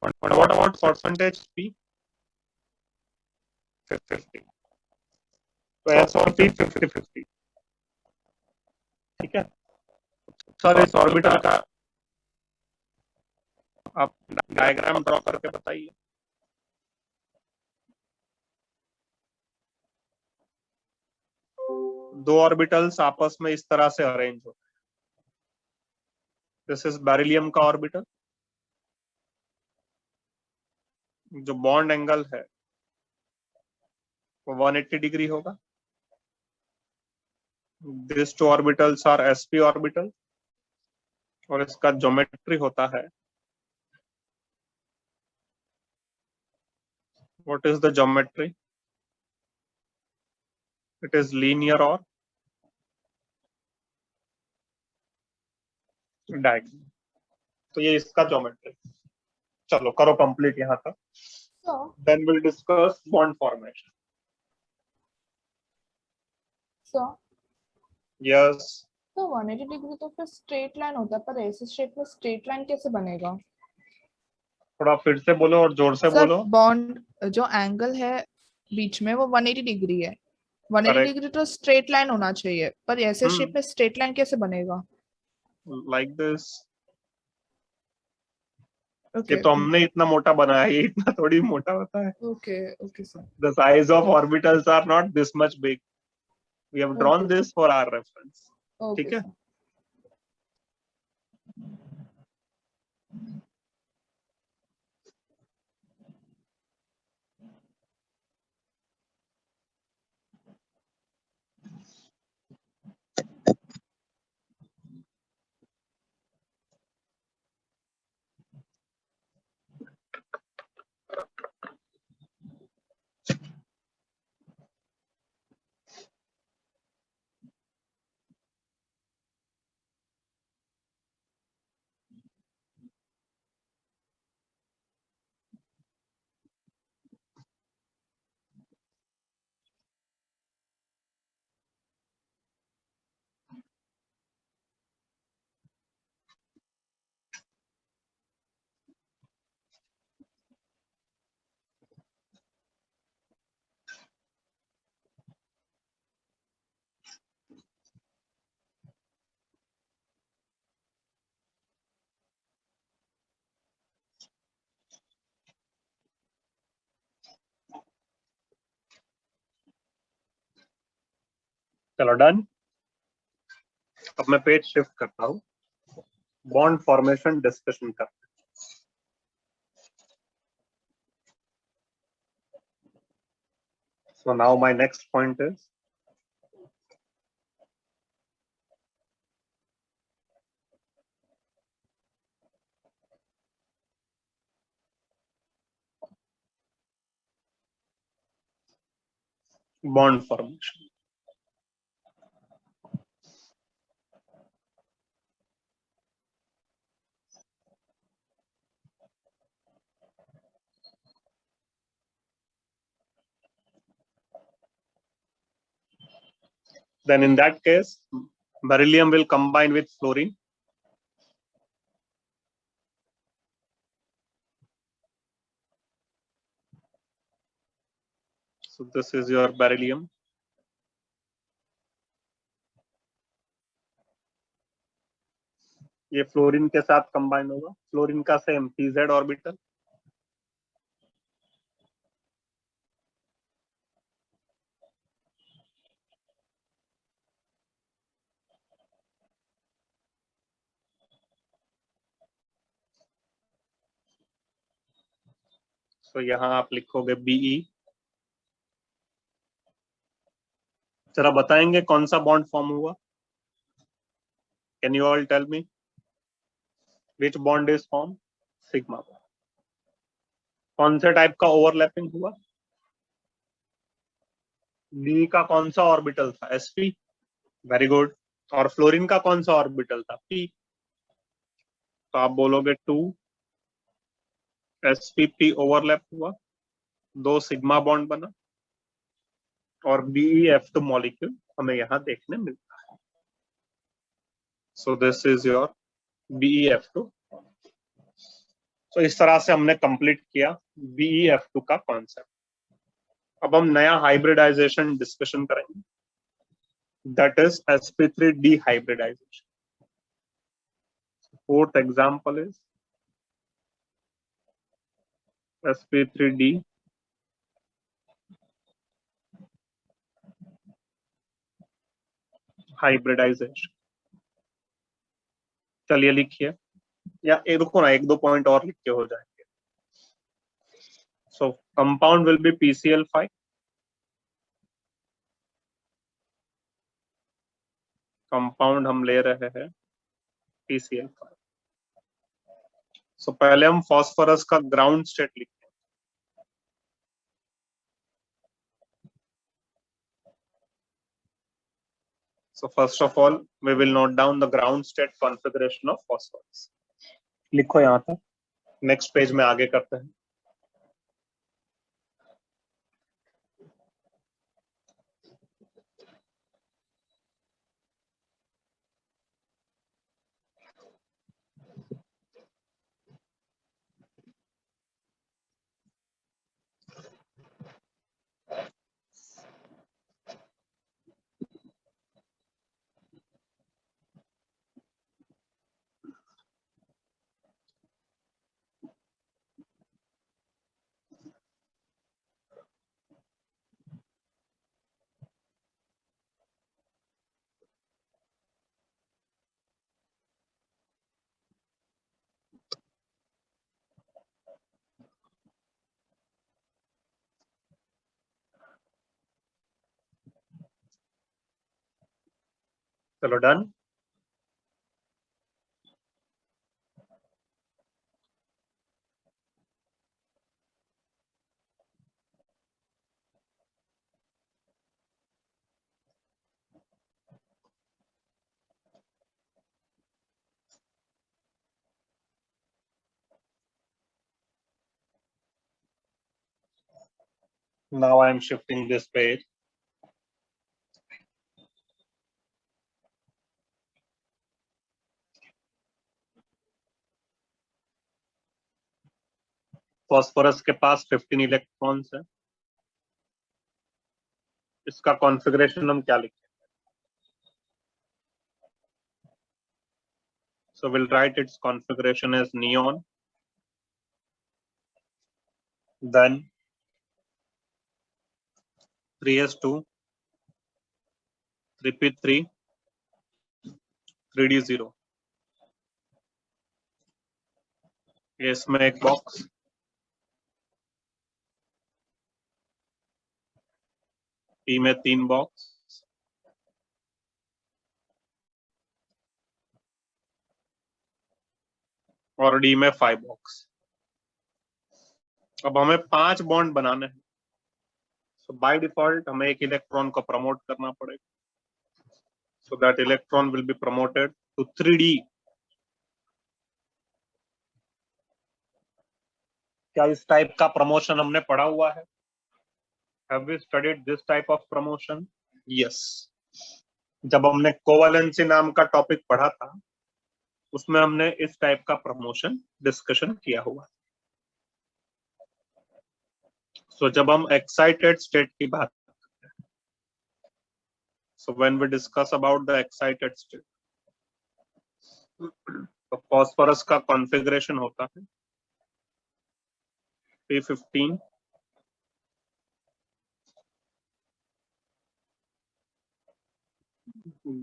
What about percentage p? 50. तो एस और पी 50-50। ठीक है सर, इस ऑर्बिटल का आप डायग्राम ड्रॉ करके बताइए। दो ऑर्बिटल्स आपस में इस तरह से अरेंज हो। दिस इज बेरिलियम का ऑर्बिटल, जो बॉन्ड एंगल है वो 180 डिग्री होगा। This two orbitals are sp orbital, और इसका ज्योमेट्री होता है, what is the geometry? it is linear or diagonal. तो ये इसका ज्योमेट्री. चलो करो कंप्लीट यहाँ तक. So, Then we'll discuss bond formation. so, Yes. तो 180 डिग्री तो फिर स्ट्रेट लाइन होता है, पर ऐसे शेप में स्ट्रेट लाइन कैसे बनेगा? थोड़ा फिर से बोलो और जोर से सर बोलो. बॉन्ड जो एंगल है बीच में वो 180 डिग्री है. 180 Correct. डिग्री तो स्ट्रेट लाइन होना चाहिए, पर ऐसे शेप में स्ट्रेट लाइन कैसे बनेगा? Like this. ओके ये तो हमने इतना मोटा बनाया है, ये इतना थोड़ी मोटा होता है. Okay okay sir. The size of orbitals are not this much big. We have drawn Okay. this for our reference. Okay ठीक है. सर. चलो डन. अब मैं पेज शिफ्ट करता हूँ. बॉन्ड फॉर्मेशन डिस्कशन करते हैं. So now my next point is bond formation. Then in that case, beryllium will combine with fluorine. So this is your beryllium. ये फ्लोरीन के साथ कंबाइन होगा. फ्लोरीन का सेम pz ऑर्बिटल. तो यहाँ आप लिखोगे Be. जरा बताएंगे कौन सा बॉन्ड फॉर्म हुआ? Can you all tell me which bond is formed? Sigma bond. कौन से टाइप का ओवरलैपिंग हुआ? B का कौन सा ऑर्बिटल था? sp. Very good. और फ्लोरीन का कौन सा ऑर्बिटल था? p. तो आप बोलोगे 2 spp ओवरलैप हुआ, 2 सिग्मा बॉन्ड बना और BeF2 मॉलिक्यूल हमें यहाँ देखने मिलता है. सो दिस इज योर BeF2. तो इस तरह से हमने कंप्लीट किया BeF2 का कॉन्सेप्ट. अब हम नया हाइब्रिडाइजेशन डिस्कशन करेंगे, that is sp3 dehybridization. Fourth example is sp3d hybridization. चलिए लिखिए, या रुको ना, एक दो पॉइंट और लिख के हो जाएंगे. सो compound will be PCl5. Compound हम ले रहे हैं PCl5. सो पहले हम फास्फोरस का ग्राउंड स्टेट लिखते हैं. So first of all, we will note down the ground state configuration of phosphorus. लिखो यहाँ तक, नेक्स्ट पेज में आगे करते हैं. चलो done. Now I am shifting this page. Phosphorus के पास 15 इलेक्ट्रॉन्स है. इसका कॉन्फ़िगरेशन हम क्या लिखें? So we'll write its configuration as neon, then 3s2, 3p3, 3d0. इसमें एक बॉक्स, P में 3 बॉक्स, और D में 5 बॉक्स. अब हमें 5 बॉन्ड बनाने हैं. So by default हमें एक इलेक्ट्रॉन को प्रमोट करना पड़ेगा. So that electron will be promoted to 3D. क्या इस टाइप का प्रमोशन हमने पढ़ा हुआ है? Have we studied this type of promotion? Yes. जब हमने कोवैलेंसी नाम का टॉपिक पढ़ा था, उसमें हमने इस टाइप का प्रमोशन डिस्कशन किया हुआ. So जब हम एक्साइटेड स्टेट की बात करते हैं, so when we discuss about the excited state, तो फॉस्फोरस का कॉन्फ़िगरेशन होता है P15,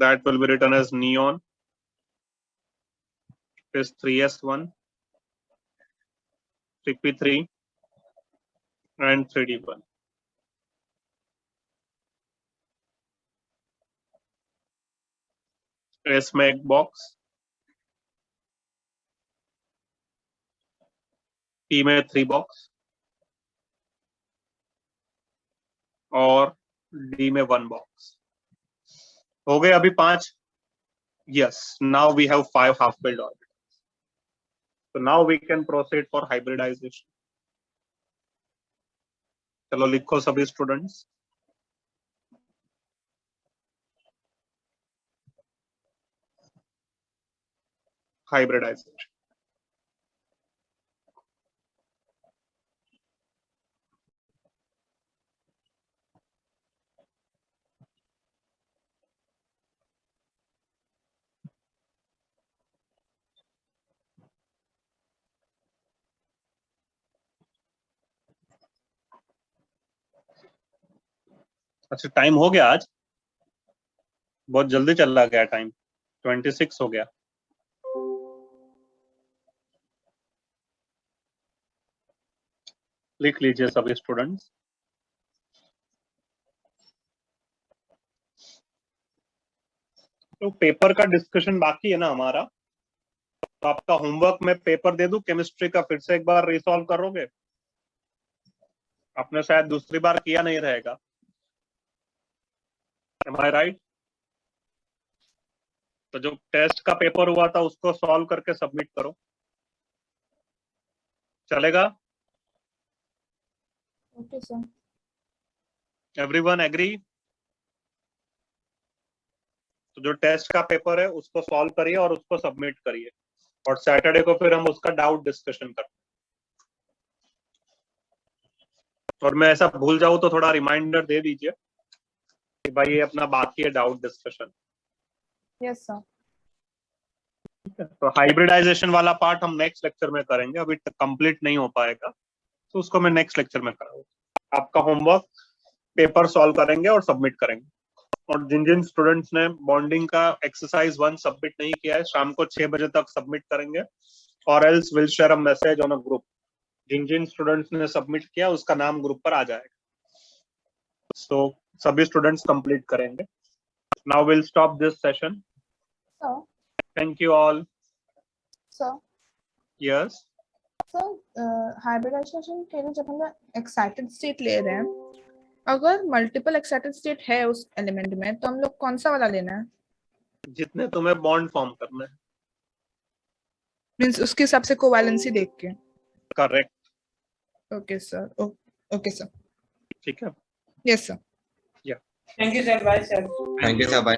that will be written as neon, is 3s1, 3p3 and 3d1. इसमें एक बॉक्स, P में 3 बॉक्स और D में 1 बॉक्स. हो गए अभी 5. Yes, now we have 5 half-filled orbitals. So now we can proceed for hybridization. चलो लिखो सभी स्टूडेंट्स. Hybridization. अच्छा टाइम हो गया आज, बहुत जल्दी चला गया टाइम. 26 हो गया. लिख लीजिए सभी स्टूडेंट्स. तो पेपर का डिस्कशन बाकी है ना हमारा, तो आपका होमवर्क मैं पेपर दे दूं केमिस्ट्री का, फिर से एक बार रिसॉल्व करोगे? आपने शायद दूसरी बार किया नहीं रहेगा. Am I right? तो जो टेस्ट का पेपर हुआ था उसको सॉल्व करके सबमिट करो, चलेगा? Okay, sir. Everyone agree? तो जो टेस्ट का पेपर है उसको सॉल्व करिए और उसको सबमिट करिए, और सैटरडे को फिर हम उसका डाउट डिस्कशन करते हैं। और मैं ऐसा भूल जाऊं तो थोड़ा रिमाइंडर दे दीजिए कि भाई ये अपना बाकी है डाउट डिस्कशन। Yes, sir. तो हाइब्रिडाइजेशन वाला पार्ट हम नेक्स्ट लेक्चर में करेंगे, अभी कंप्लीट नहीं हो पाएगा, तो उसको मैं नेक्स्ट लेक्चर में कराऊंगा। आपका होमवर्क पेपर सॉल्व करेंगे और सबमिट करेंगे। और जिन जिन स्टूडेंट्स ने बॉन्डिंग का एक्सरसाइज 1 सबमिट नहीं किया है, शाम को 6 बजे तक सबमिट करेंगे, और else will share a message on a group. जिन जिन स्टूडेंट्स ने सबमिट किया उसका नाम ग्रुप पर आ जाएगा। सो सभी स्टूडेंट्स कंप्लीट करेंगे। Now will stop this session. Sir. Thank you all. Sir. Yes. Sir hybridization के लिए जब हम एक्साइटेड स्टेट ले रहे हैं, अगर मल्टीपल एक्साइटेड स्टेट है उस एलिमेंट में, तो हम लोग कौन सा वाला लेना है? जितने तुम्हें बॉन्ड फॉर्म करना है। मींस उसके हिसाब से कोवैलेंसी देख के। Correct. Okay sir, okay sir, ठीक है। Yes sir. Thank you, sir. Bye, sir. Thank you sir, bye.